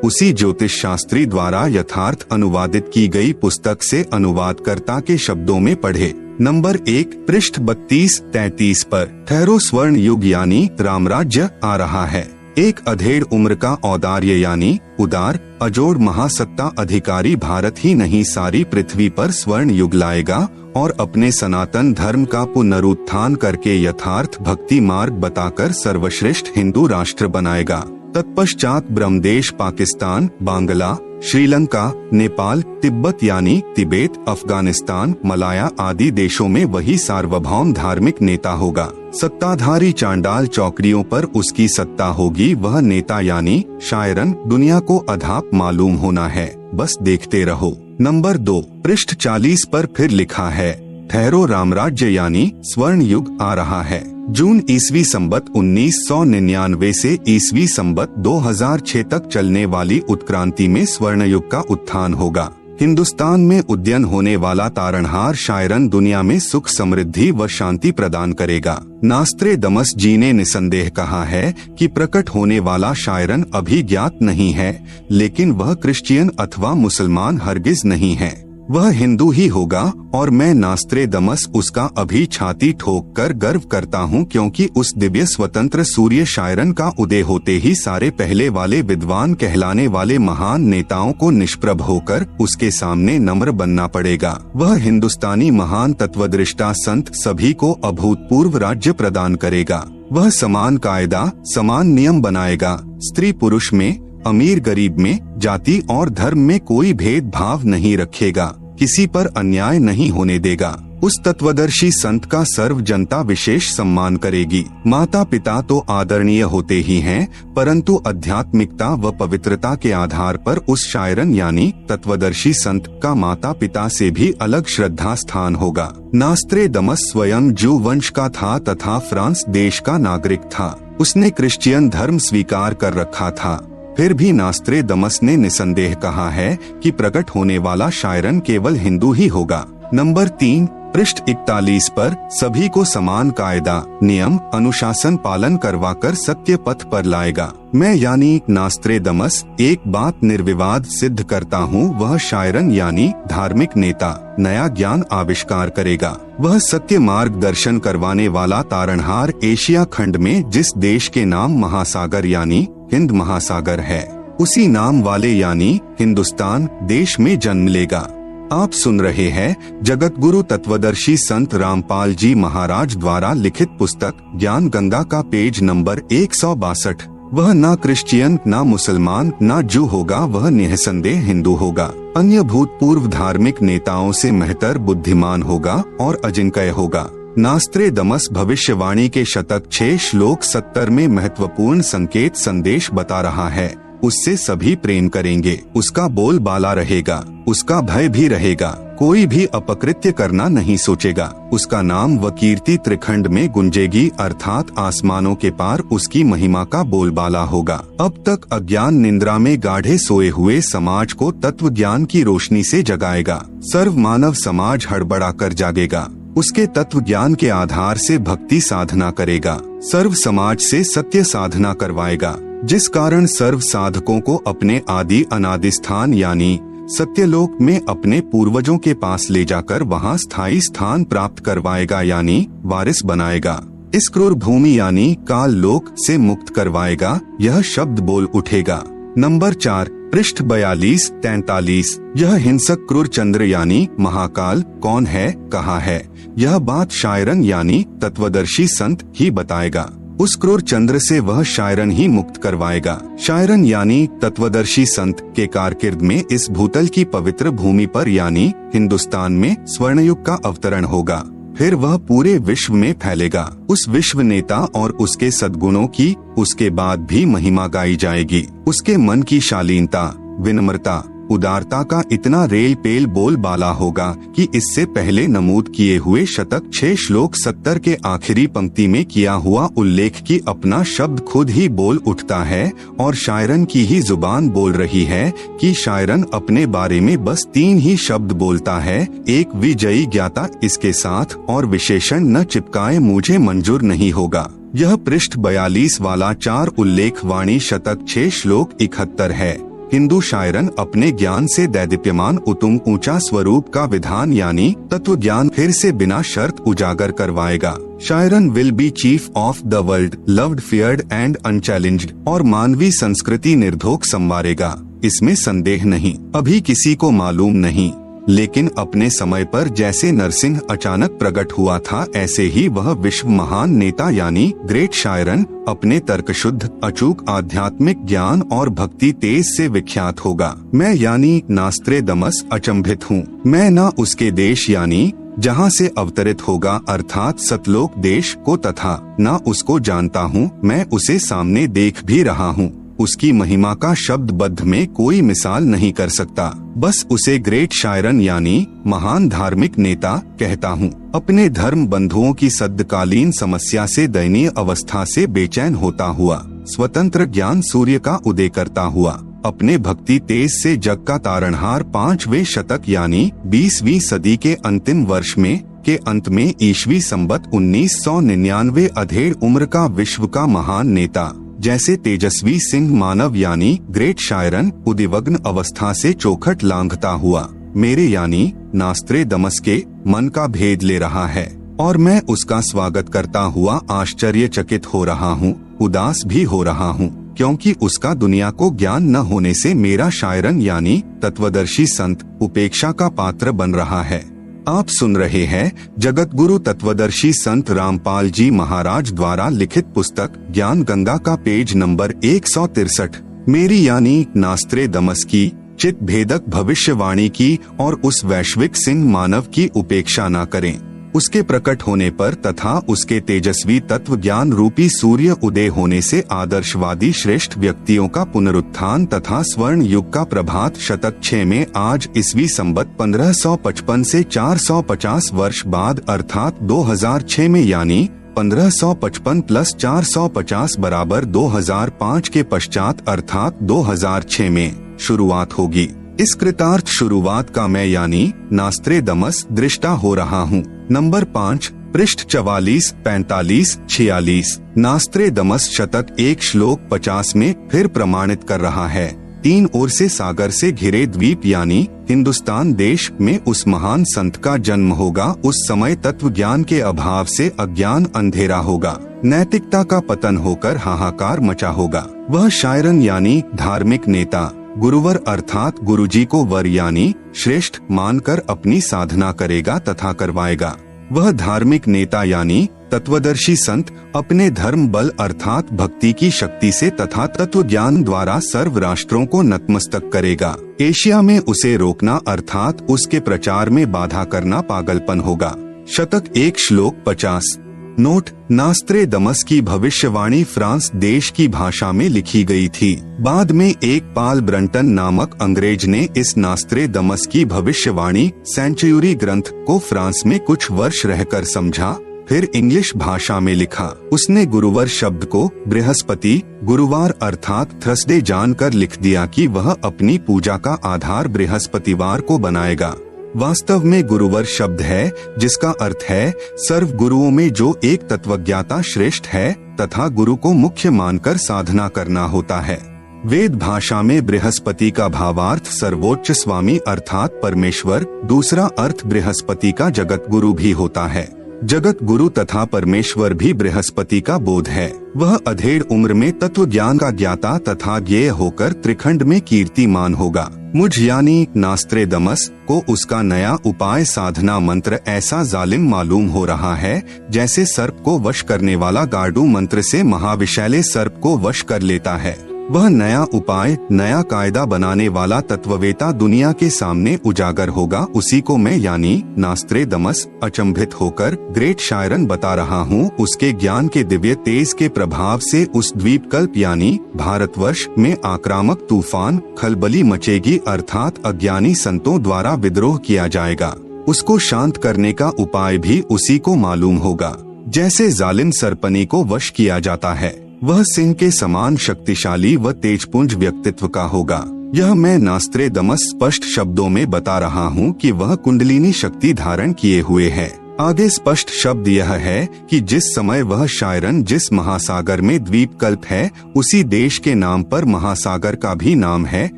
उसी ज्योतिष शास्त्री द्वारा यथार्थ अनुवादित की गई पुस्तक से अनुवादकर्ता के शब्दों में पढ़े। नंबर 1, पृष्ठ 32-33 पर ठहरो स्वर्ण युग यानी रामराज्य आ रहा है। एक अधेड़ उम्र का औदार्य यानी उदार अजोड़ महासत्ता अधिकारी भारत ही नहीं सारी पृथ्वी पर स्वर्ण युग लाएगा और अपने सनातन धर्म का पुनरुत्थान करके यथार्थ भक्ति मार्ग बताकर सर्वश्रेष्ठ हिंदू राष्ट्र बनाएगा। तत्पश्चात ब्रह्मदेश पाकिस्तान, बांग्ला, श्रीलंका, नेपाल, तिब्बत यानी तिबेत, अफगानिस्तान, मलाया आदि देशों में वही सार्वभौम धार्मिक नेता होगा। सत्ताधारी चांडाल चौकड़ियों पर उसकी सत्ता होगी। वह नेता यानी शायरन दुनिया को अधाप मालूम होना है, बस देखते रहो। नंबर 2, पृष्ठ 40 पर फिर लिखा है ठहरो रामराज्य यानी स्वर्ण युग आ रहा है। जून ईसवी संबत 1999 से ईसवी संबत 2006 तक चलने वाली उत्क्रांति में स्वर्ण युग का उत्थान होगा। हिंदुस्तान में उद्यन होने वाला तारणहार शायरन दुनिया में सुख समृद्धि व शांति प्रदान करेगा। नास्त्रेदमस जी ने निसंदेह कहा है कि प्रकट होने वाला शायरन अभी ज्ञात नहीं है, लेकिन वह क्रिश्चियन अथवा मुसलमान हरगिज नहीं है, वह हिंदू ही होगा और मैं नास्त्रेदमस उसका अभी छाती ठोक कर गर्व करता हूँ, क्योंकि उस दिव्य स्वतंत्र सूर्य शायरन का उदय होते ही सारे पहले वाले विद्वान कहलाने वाले महान नेताओं को निष्प्रभ होकर उसके सामने नम्र बनना पड़ेगा। वह हिंदुस्तानी महान तत्वदृष्टा संत सभी को अभूतपूर्व राज्य प्रदान करेगा। वह समान कायदा, समान नियम बनाएगा। स्त्री पुरुष में, अमीर गरीब में, जाति और धर्म में कोई भेदभाव नहीं रखेगा, किसी पर अन्याय नहीं होने देगा। उस तत्वदर्शी संत का सर्व जनता विशेष सम्मान करेगी। माता पिता तो आदरणीय होते ही हैं, परंतु आध्यात्मिकता व पवित्रता के आधार पर उस शायरन यानी तत्वदर्शी संत का माता पिता से भी अलग श्रद्धा स्थान होगा। नास्त्रेदमस स्वयं जू वंश का था तथा फ्रांस देश का नागरिक था। उसने क्रिश्चियन धर्म स्वीकार कर रखा था। फिर भी नास्त्रेदमस ने निसंदेह कहा है कि प्रकट होने वाला शायरन केवल हिंदू ही होगा। नंबर 3, पृष्ठ 41 पर सभी को समान कायदा, नियम, अनुशासन पालन करवाकर सत्य पथ पर लाएगा। मैं यानी नास्त्रेदमस एक बात निर्विवाद सिद्ध करता हूँ, वह शायरन यानी धार्मिक नेता नया ज्ञान आविष्कार करेगा। वह सत्य मार्ग दर्शन करवाने वाला तारणहार एशिया खंड में जिस देश के नाम महासागर यानी हिंद महासागर है, उसी नाम वाले यानी हिंदुस्तान देश में जन्म लेगा। आप सुन रहे हैं जगत गुरु तत्वदर्शी संत रामपाल जी महाराज द्वारा लिखित पुस्तक ज्ञान गंगा का पेज नंबर 162। वह ना क्रिश्चियन, ना मुसलमान, ना जू होगा, वह निसंदेह हिंदू होगा। अन्य भूतपूर्व धार्मिक नेताओं से महतर बुद्धिमान होगा और अजिंक्य होगा। नास्त्रेदमस भविष्यवाणी के शतक 6 श्लोक 70 में महत्वपूर्ण संकेत संदेश बता रहा है। उससे सभी प्रेम करेंगे, उसका बोल बाला रहेगा, उसका भय भी रहेगा, कोई भी अपकृत्य करना नहीं सोचेगा। उसका नाम व कीर्ति त्रिखंड में गुंजेगी, अर्थात आसमानों के पार उसकी महिमा का बोलबाला होगा। अब तक अज्ञान निंद्रा में गाढ़े सोए हुए समाज को तत्व ज्ञान की रोशनी से जगाएगा। सर्व मानव समाज हड़बड़ा कर जागेगा। उसके तत्व ज्ञान के आधार से भक्ति साधना करेगा। सर्व समाज से सत्य साधना करवाएगा, जिस कारण सर्व साधकों को अपने आदि अनादि स्थान यानी सत्यलोक में अपने पूर्वजों के पास ले जाकर वहां स्थायी स्थान प्राप्त करवाएगा यानी वारिस बनाएगा। इस क्रूर भूमि यानी काल लोक से मुक्त करवाएगा। यह शब्द बोल उठेगा। नंबर 4, पृष्ठ 42-43। यह हिंसक क्रूर चंद्र यानी महाकाल कौन है, कहा है, यह बात शायरन यानी तत्वदर्शी संत ही बताएगा। उस क्रूर चंद्र से वह शायरन ही मुक्त करवाएगा। शायरन यानी तत्वदर्शी संत के कारकिर्द में इस भूतल की पवित्र भूमि पर यानी हिंदुस्तान में स्वर्णयुग का अवतरण होगा। फिर वह पूरे विश्व में फैलेगा। उस विश्व नेता और उसके सद्गुणों की उसके बाद भी महिमा गाई जाएगी। उसके मन की शालीनता, विनम्रता, उदारता का इतना रेल पेल बोल बाला होगा कि इससे पहले नमूद किए हुए शतक 6 श्लोक 70 के आखिरी पंक्ति में किया हुआ उल्लेख की अपना शब्द खुद ही बोल उठता है और शायरन की ही जुबान बोल रही है कि शायरन अपने बारे में बस 3 ही शब्द बोलता है, एक विजयी ज्ञाता इसके साथ और विशेषण न चिपकाए मुझे मंजूर नहीं होगा। यह पृष्ठ 42 वाला 4 उल्लेख वाणी शतक 6 श्लोक 71 है। हिंदू शायरन अपने ज्ञान से दैदीप्यमान उत्तुंग ऊंचा स्वरूप का विधान यानी तत्व ज्ञान फिर से बिना शर्त उजागर करवाएगा। Sharon will be chief of the world, loved, feared and unchallenged, और मानवीय संस्कृति निर्धोक संवारेगा, इसमें संदेह नहीं। अभी किसी को मालूम नहीं, लेकिन अपने समय पर जैसे नरसिंह अचानक प्रकट हुआ था, ऐसे ही वह विश्व महान नेता यानी ग्रेट शायरन अपने तर्कशुद्ध अचूक आध्यात्मिक ज्ञान और भक्ति तेज से विख्यात होगा। मैं यानी नास्त्रेदमस अचंभित हूँ। मैं न उसके देश यानी जहाँ से अवतरित होगा अर्थात सतलोक देश को तथा न उसको जानता हूँ, मैं उसे सामने देख भी रहा हूँ। उसकी महिमा का शब्दबद्ध में कोई मिसाल नहीं कर सकता। बस उसे ग्रेट शायरन यानी महान धार्मिक नेता कहता हूँ। अपने धर्म बंधुओं की सद्कालीन समस्या से दयनीय अवस्था से बेचैन होता हुआ, स्वतंत्र ज्ञान सूर्य का उदय करता हुआ, अपने भक्ति तेज से जग का तारणहार 5वें शतक यानी 20वीं सदी के अंतिम वर्ष में के अंत में ईस्वी संबत 1999 अधेड़ उम्र का विश्व का महान नेता जैसे तेजस्वी सिंह मानव यानी ग्रेट शायरन उदिवग्न अवस्था से चौखट लांघता हुआ मेरे यानी नास्त्रेदमस के मन का भेद ले रहा है और मैं उसका स्वागत करता हुआ आश्चर्यचकित हो रहा हूँ, उदास भी हो रहा हूँ, क्योंकि उसका दुनिया को ज्ञान न होने से मेरा शायरन यानी तत्वदर्शी संत उपेक्षा का पात्र बन रहा है। आप सुन रहे हैं जगत गुरु तत्वदर्शी संत रामपाल जी महाराज द्वारा लिखित पुस्तक ज्ञान गंगा का पेज नंबर 163। मेरी यानी नास्त्रेदमस की चित भेदक भविष्यवाणी की और उस वैश्विक सिंह मानव की उपेक्षा न करें। उसके प्रकट होने पर तथा उसके तेजस्वी तत्व ज्ञान रूपी सूर्य उदय होने से आदर्शवादी श्रेष्ठ व्यक्तियों का पुनरुत्थान तथा स्वर्ण युग का प्रभात शतक 6 में आज ईस्वी संबत 1555 से 450 वर्ष बाद अर्थात 2006 में यानी 1555 + 450 बराबर 2005 के पश्चात अर्थात 2006 में शुरुआत होगी। इस कृतार्थ शुरुआत का मैं यानी नास्त्रेदमस दृष्टा हो रहा हूँ। नंबर 5 पृष्ठ 44, 45, 46 नास्त्रेदमस शतक 1 श्लोक 50 में फिर प्रमाणित कर रहा है। 3 ओर से सागर से घिरे द्वीप यानी हिंदुस्तान देश में उस महान संत का जन्म होगा। उस समय तत्व ज्ञान के अभाव से अज्ञान अंधेरा होगा, नैतिकता का पतन होकर हाहाकार मचा होगा। वह शायरन यानी धार्मिक नेता गुरुवर अर्थात गुरुजी को वर यानी श्रेष्ठ मानकर अपनी साधना करेगा तथा करवाएगा। वह धार्मिक नेता यानी तत्वदर्शी संत अपने धर्म बल अर्थात भक्ति की शक्ति से तथा तत्व ज्ञान द्वारा सर्व राष्ट्रों को नतमस्तक करेगा। एशिया में उसे रोकना अर्थात उसके प्रचार में बाधा करना पागलपन होगा। शतक 1 श्लोक 50। नोट: नास्त्रेदमस की भविष्यवाणी फ्रांस देश की भाषा में लिखी गई थी। बाद में एक पाल ब्रंटन नामक अंग्रेज ने इस नास्त्रेदमस की भविष्यवाणी सेंचुरी ग्रंथ को फ्रांस में कुछ वर्ष रहकर समझा, फिर इंग्लिश भाषा में लिखा। उसने गुरुवर शब्द को बृहस्पति गुरुवार अर्थात थर्सडे जानकर लिख दिया कि वह अपनी पूजा का आधार बृहस्पतिवार को बनाएगा। वास्तव में गुरुवर शब्द है जिसका अर्थ है सर्व गुरुओं में जो एक तत्वज्ञाता श्रेष्ठ है तथा गुरु को मुख्य मानकर साधना करना होता है। वेद भाषा में बृहस्पति का भावार्थ सर्वोच्च स्वामी अर्थात परमेश्वर, दूसरा अर्थ बृहस्पति का जगत गुरु भी होता है। जगत गुरु तथा परमेश्वर भी बृहस्पति का बोध है। वह अधेड़ उम्र में तत्व ज्ञान का ज्ञाता तथा ज्ञेय होकर त्रिखंड में कीर्तिमान होगा। मुझ यानी नास्त्रेदमस को उसका नया उपाय साधना मंत्र ऐसा जालिम मालूम हो रहा है जैसे सर्प को वश करने वाला गार्डू मंत्र से महाविशैले सर्प को वश कर लेता है। वह नया उपाय नया कायदा बनाने वाला तत्ववेता दुनिया के सामने उजागर होगा। उसी को मैं यानी नास्त्रेदमस अचंभित होकर ग्रेट शायरन बता रहा हूँ। उसके ज्ञान के दिव्य तेज के प्रभाव से उस द्वीपकल्प यानी भारतवर्ष में आक्रामक तूफान खलबली मचेगी अर्थात अज्ञानी संतों द्वारा विद्रोह किया जाएगा। उसको शांत करने का उपाय भी उसी को मालूम होगा। जैसे जालिम सरपनी को वश किया जाता है, वह सिंह के समान शक्तिशाली व तेजपुंज व्यक्तित्व का होगा। यह मैं नास्त्रेदमस स्पष्ट शब्दों में बता रहा हूँ कि वह कुंडलिनी शक्ति धारण किए हुए है। आगे स्पष्ट शब्द यह है कि जिस समय वह शायरन जिस महासागर में द्वीपकल्प है उसी देश के नाम पर महासागर का भी नाम है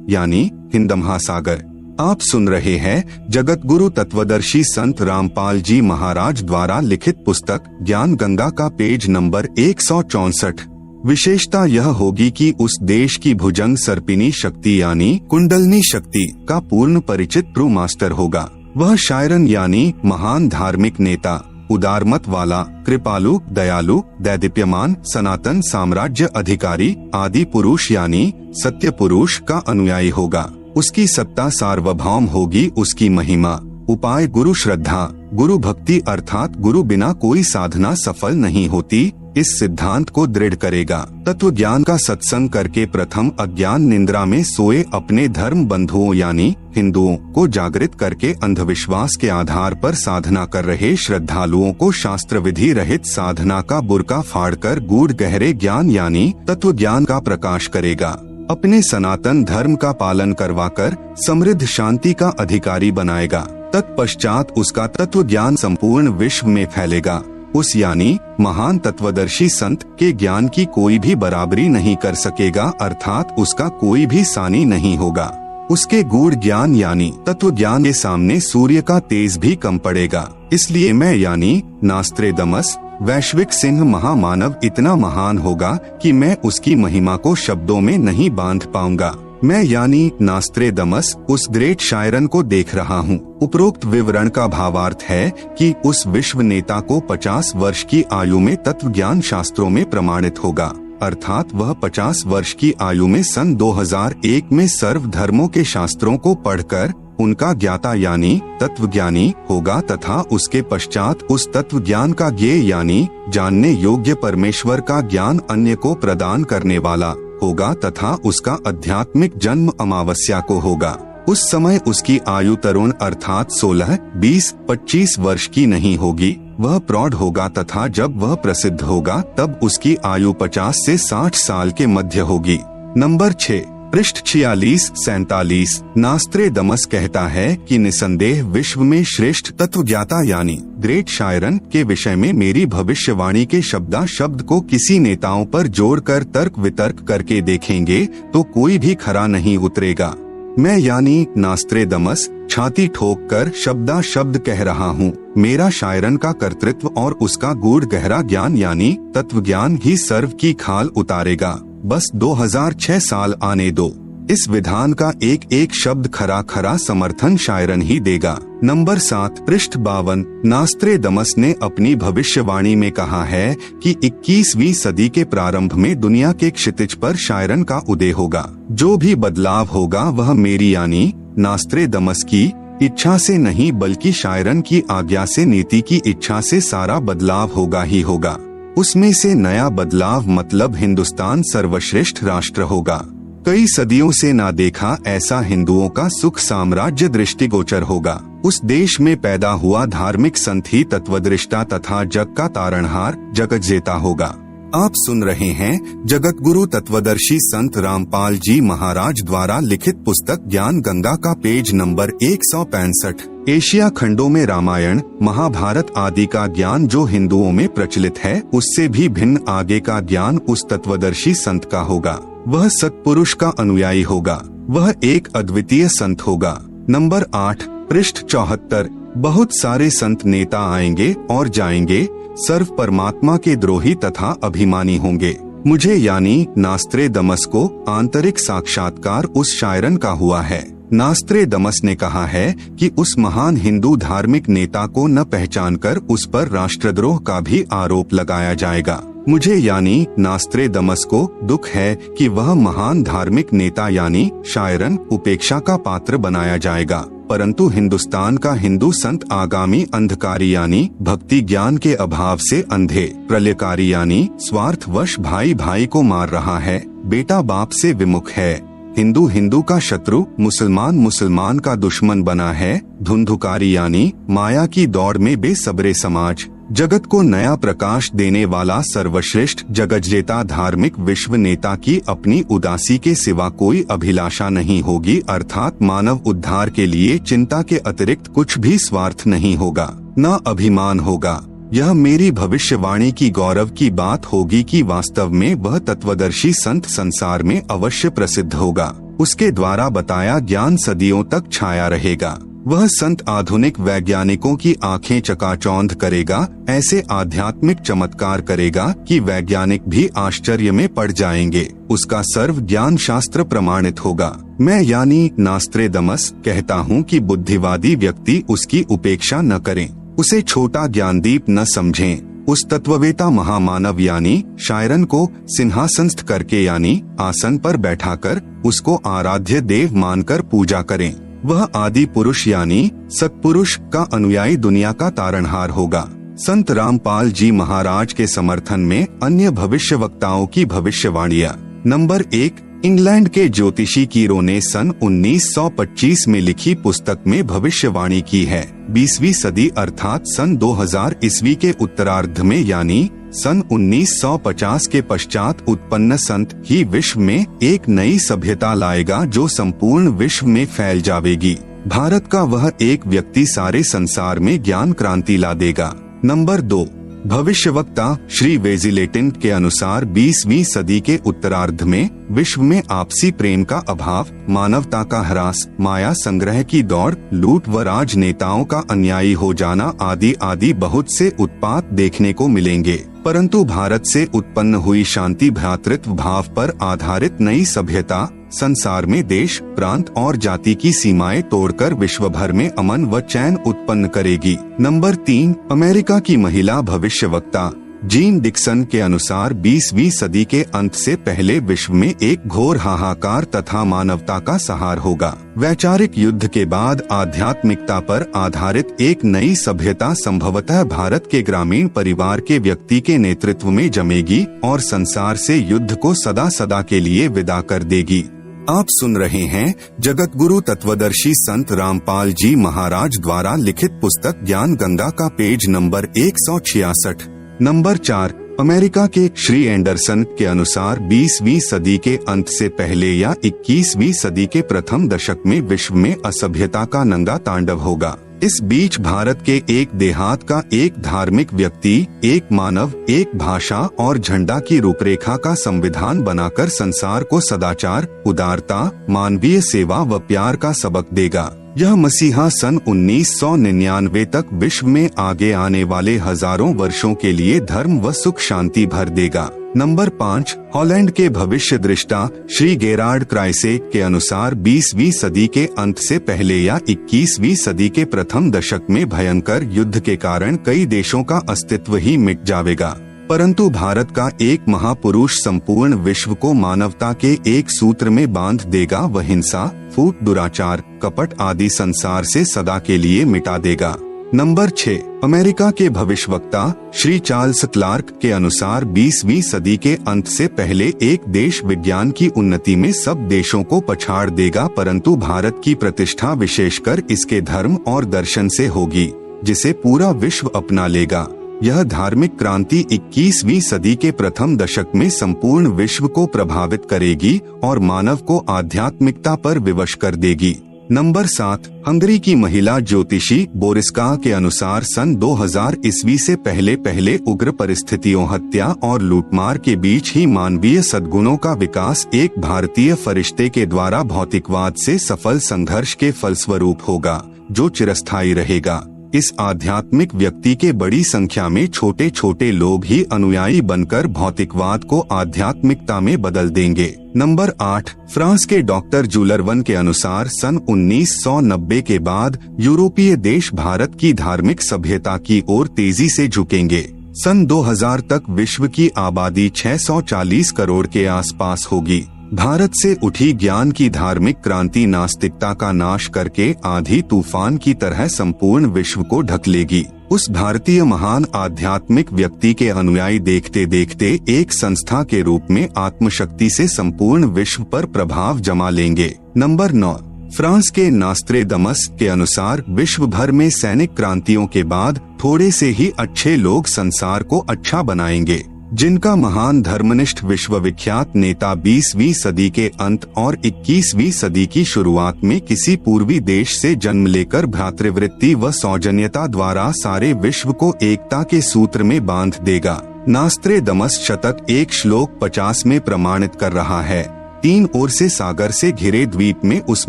यानी हिंद महासागर। आप सुन रहे हैं जगत गुरु तत्वदर्शी संत रामपाल जी महाराज द्वारा लिखित पुस्तक ज्ञान गंगा का पेज नंबर 164। विशेषता यह होगी कि उस देश की भुजंग सर्पिनी शक्ति यानी कुंडलनी शक्ति का पूर्ण परिचित प्रू मास्टर होगा। वह शायरन यानी महान धार्मिक नेता, उदारमत वाला, कृपालु, दयालु, दैदीप्यमान, सनातन साम्राज्य अधिकारी, आदि पुरुष यानी सत्य पुरुष का अनुयायी होगा। उसकी सत्ता सार्वभौम होगी। उसकी महिमा उपाय गुरु श्रद्धा, गुरु भक्ति अर्थात गुरु बिना कोई साधना सफल नहीं होती, इस सिद्धांत को दृढ़ करेगा। तत्व ज्ञान का सत्संग करके प्रथम अज्ञान निंद्रा में सोए अपने धर्म बंधुओं यानी हिंदुओं को जागृत करके अंधविश्वास के आधार पर साधना कर रहे श्रद्धालुओं को शास्त्र विधि रहित साधना का बुर्का फाड़कर गूढ़ गहरे ज्ञान यानी तत्व ज्ञान का प्रकाश करेगा। अपने सनातन धर्म का पालन करवाकर समृद्ध शांति का अधिकारी बनाएगा। तत्पश्चात उसका तत्व ज्ञान संपूर्ण विश्व में फैलेगा। उस यानी महान तत्वदर्शी संत के ज्ञान की कोई भी बराबरी नहीं कर सकेगा अर्थात उसका कोई भी सानी नहीं होगा। उसके गूढ़ ज्ञान यानी तत्व ज्ञान के सामने सूर्य का तेज भी कम पड़ेगा। इसलिए मैं यानी नास्त्रेदमस वैश्विक सिंह महामानव इतना महान होगा कि मैं उसकी महिमा को शब्दों में नहीं बांध पाऊंगा। मैं यानी नास्त्रेदमस उस ग्रेट शायरन को देख रहा हूँ। उपरोक्त विवरण का भावार्थ है कि उस विश्व नेता को 50 वर्ष की आयु में तत्व ज्ञान शास्त्रों में प्रमाणित होगा अर्थात वह 50 वर्ष की आयु में सन 2001 में सर्व धर्मों के शास्त्रों को पढ़कर उनका ज्ञाता यानी तत्वज्ञानी होगा तथा उसके पश्चात उस तत्व ज्ञान का ज्ञेय यानी जानने योग्य परमेश्वर का ज्ञान अन्य को प्रदान करने वाला होगा तथा उसका आध्यात्मिक जन्म अमावस्या को होगा। उस समय उसकी आयु तरुण अर्थात 16, 20, 25 वर्ष की नहीं होगी, वह प्रौढ़ होगा तथा जब वह प्रसिद्ध होगा तब उसकी आयु 50 से 60 साल के मध्य होगी। नंबर 6, पृष्ठ 46-47। नास्त्रेदमस कहता है कि निसंदेह विश्व में श्रेष्ठ तत्वज्ञाता यानी ग्रेट शायरन के विषय में मेरी भविष्यवाणी के शब्दा शब्द को किसी नेताओं पर जोड़कर तर्क वितर्क करके देखेंगे तो कोई भी खरा नहीं उतरेगा। मैं यानी नास्त्रेदमस छाती ठोक कर शब्दा शब्द कह रहा हूँ, मेरा शायरन का कर्तृत्व और उसका गूढ़ गहरा ज्ञान यानी तत्वज्ञान ही सर्व की खाल उतारेगा। बस 2006 साल आने दो, इस विधान का एक एक शब्द खरा खरा समर्थन शायरन ही देगा। नंबर 7, पृष्ठ 52। नास्त्रेदमस ने अपनी भविष्यवाणी में कहा है कि 21वीं सदी के प्रारंभ में दुनिया के क्षितिज पर शायरन का उदय होगा। जो भी बदलाव होगा वह मेरी यानी नास्त्रेदमस की इच्छा से नहीं बल्कि शायरन की आज्ञा से, नीति की इच्छा से सारा बदलाव होगा ही होगा। उसमें से नया बदलाव मतलब हिंदुस्तान सर्वश्रेष्ठ राष्ट्र होगा। कई सदियों से ना देखा ऐसा हिंदुओं का सुख साम्राज्य दृष्टिगोचर होगा। उस देश में पैदा हुआ धार्मिक संत ही तत्वदृष्टा तथा जग का तारणहार जगज्जेता होगा। आप सुन रहे हैं जगत गुरु तत्वदर्शी संत रामपाल जी महाराज द्वारा लिखित पुस्तक ज्ञान गंगा का पेज नंबर 165। एशिया खंडों में रामायण, महाभारत आदि का ज्ञान जो हिंदुओं में प्रचलित है उससे भी भिन्न आगे का ज्ञान उस तत्वदर्शी संत का होगा। वह सत्पुरुष का अनुयायी होगा, वह एक अद्वितीय संत होगा। नंबर 8, पृष्ठ 74। बहुत सारे संत नेता आएंगे और जाएंगे, सर्व परमात्मा के द्रोही तथा अभिमानी होंगे। मुझे यानी नास्त्रेदमस को आंतरिक साक्षात्कार उस शायरन का हुआ है। नास्त्रेदमस ने कहा है कि उस महान हिंदू धार्मिक नेता को न पहचानकर उस पर राष्ट्रद्रोह का भी आरोप लगाया जाएगा। मुझे यानी नास्त्रेदमस को दुख है कि वह महान धार्मिक नेता यानी शायरन उपेक्षा का पात्र बनाया जाएगा, परंतु हिंदुस्तान का हिंदू संत आगामी अंधकारी यानी भक्ति ज्ञान के अभाव से अंधे, प्रलयकारी यानी स्वार्थवश भाई भाई को मार रहा है, बेटा बाप से विमुख है, हिंदू हिंदू का शत्रु, मुसलमान मुसलमान का दुश्मन बना है, धुंधुकारी यानी माया की दौड़ में बेसब्रे समाज, जगत को नया प्रकाश देने वाला सर्वश्रेष्ठ जगज्जेता धार्मिक विश्व नेता की अपनी उदासी के सिवा कोई अभिलाषा नहीं होगी, अर्थात मानव उद्धार के लिए चिंता के अतिरिक्त कुछ भी स्वार्थ नहीं होगा, न अभिमान होगा। यह मेरी भविष्यवाणी की गौरव की बात होगी कि वास्तव में वह तत्वदर्शी संत संसार में अवश्य प्रसिद्ध होगा। उसके द्वारा बताया ज्ञान सदियों तक छाया रहेगा। वह संत आधुनिक वैज्ञानिकों की आंखें चकाचौंध करेगा, ऐसे आध्यात्मिक चमत्कार करेगा कि वैज्ञानिक भी आश्चर्य में पड़ जाएंगे। उसका सर्व ज्ञान शास्त्र प्रमाणित होगा। मैं यानी नास्त्रेदमस कहता हूँ कि बुद्धिवादी व्यक्ति उसकी उपेक्षा न करें, उसे छोटा ज्ञानदीप न समझें। उस तत्ववेता महामानव यानी शायरन को सिंहासनस्थ करके यानी आसन पर बैठाकर उसको आराध्य देव मानकर पूजा करें। वह आदि पुरुष यानी सत्पुरुष का अनुयायी दुनिया का तारणहार होगा। संत रामपाल जी महाराज के समर्थन में अन्य भविष्यवक्ताओं की भविष्यवाणियां। नंबर 1, इंग्लैंड के ज्योतिषी कीरो ने सन 1925 में लिखी पुस्तक में भविष्यवाणी की है। 20वीं सदी अर्थात सन 2000 ईस्वी के उत्तरार्ध में यानी सन 1950 के पश्चात उत्पन्न संत ही विश्व में एक नई सभ्यता लाएगा जो संपूर्ण विश्व में फैल जाएगी। भारत का वह एक व्यक्ति सारे संसार में ज्ञान क्रांति ला देगा। नंबर 2, भविष्यवक्ता श्री वेजिलेटिन के अनुसार 20वीं सदी के उत्तरार्ध में विश्व में आपसी प्रेम का अभाव, मानवता का ह्रास, माया संग्रह की दौड़, लूट व राजनेताओं का अन्यायी हो जाना आदि आदि बहुत से उत्पात देखने को मिलेंगे, परंतु भारत से उत्पन्न हुई शांति भ्रातृत्व भाव पर आधारित नई सभ्यता संसार में देश, प्रांत और जाति की सीमाएं तोड़कर विश्व भर में अमन व चैन उत्पन्न करेगी। नंबर 3, अमेरिका की महिला भविष्यवक्ता जीन डिक्सन के अनुसार 20वीं सदी के अंत से पहले विश्व में एक घोर हाहाकार तथा मानवता का सहार होगा। वैचारिक युद्ध के बाद आध्यात्मिकता पर आधारित एक नई सभ्यता संभवतः भारत के ग्रामीण परिवार के व्यक्ति के नेतृत्व में जमेगी और संसार से युद्ध को सदा सदा के लिए विदा कर देगी। आप सुन रहे हैं जगत गुरु तत्वदर्शी संत रामपाल जी महाराज द्वारा लिखित पुस्तक ज्ञान गंगा का पेज नंबर 166। नंबर 4। अमेरिका के श्री एंडरसन के अनुसार 20वीं सदी के अंत से पहले या 21वीं सदी के प्रथम दशक में विश्व में असभ्यता का नंगा तांडव होगा। इस बीच भारत के एक देहात का एक धार्मिक व्यक्ति, एक मानव, एक भाषा और झंडा की रूपरेखा का संविधान बनाकर संसार को सदाचार, उदारता, मानवीय सेवा व प्यार का सबक देगा। यह मसीहा सन 1999 तक विश्व में आगे आने वाले हजारों वर्षों के लिए धर्म व सुख शांति भर देगा। नंबर 5। हॉलैंड के भविष्य दृष्टा श्री गेरार्ड क्राइसेक के अनुसार 20वीं सदी के अंत से पहले या 21वीं सदी के प्रथम दशक में भयंकर युद्ध के कारण कई देशों का अस्तित्व ही मिट जाएगा, परंतु भारत का एक महापुरुष संपूर्ण विश्व को मानवता के एक सूत्र में बांध देगा व हिंसा, फूट, दुराचार, कपट आदि संसार से सदा के लिए मिटा देगा। नंबर 6। अमेरिका के भविष्यवक्ता श्री चार्ल्स क्लार्क के अनुसार 20वीं सदी के अंत से पहले एक देश विज्ञान की उन्नति में सब देशों को पछाड़ देगा, परंतु भारत की प्रतिष्ठा विशेषकर इसके धर्म और दर्शन से होगी, जिसे पूरा विश्व अपना लेगा। यह धार्मिक क्रांति 21वीं सदी के प्रथम दशक में संपूर्ण विश्व को प्रभावित करेगी और मानव को आध्यात्मिकता पर विवश कर देगी। नंबर 7। हंगरी की महिला ज्योतिषी बोरिस्का के अनुसार सन 2000 ईस्वी से पहले उग्र परिस्थितियों, हत्या और लूटमार के बीच ही मानवीय सद्गुणों का विकास एक भारतीय फरिश्ते के द्वारा भौतिकवाद से सफल संघर्ष के फलस्वरूप होगा, जो चिरस्थायी रहेगा। इस आध्यात्मिक व्यक्ति के बड़ी संख्या में छोटे छोटे लोग ही अनुयायी बनकर भौतिकवाद को आध्यात्मिकता में बदल देंगे। नंबर 8। फ्रांस के डॉक्टर जुलरवन के अनुसार सन 1990 के बाद यूरोपीय देश भारत की धार्मिक सभ्यता की ओर तेजी से झुकेंगे। सन 2000 तक विश्व की आबादी 640 करोड़ के आसपास होगी। भारत से उठी ज्ञान की धार्मिक क्रांति नास्तिकता का नाश करके आंधी तूफान की तरह संपूर्ण विश्व को ढक लेगी। उस भारतीय महान आध्यात्मिक व्यक्ति के अनुयायी देखते देखते एक संस्था के रूप में आत्मशक्ति से संपूर्ण विश्व पर प्रभाव जमा लेंगे। नंबर 9। फ्रांस के नास्त्रेदमस के अनुसार विश्व भर में सैनिक क्रांतियों के बाद थोड़े से ही अच्छे लोग संसार को अच्छा बनाएंगे, जिनका महान धर्मनिष्ठ विश्वविख्यात नेता 20वीं सदी के अंत और 21वीं सदी की शुरुआत में किसी पूर्वी देश से जन्म लेकर भ्रातृवृत्ति व सौजन्यता द्वारा सारे विश्व को एकता के सूत्र में बांध देगा। नास्त्रेदमस शतक 1 श्लोक 50 में प्रमाणित कर रहा है, 3 ओर से सागर से घिरे द्वीप में उस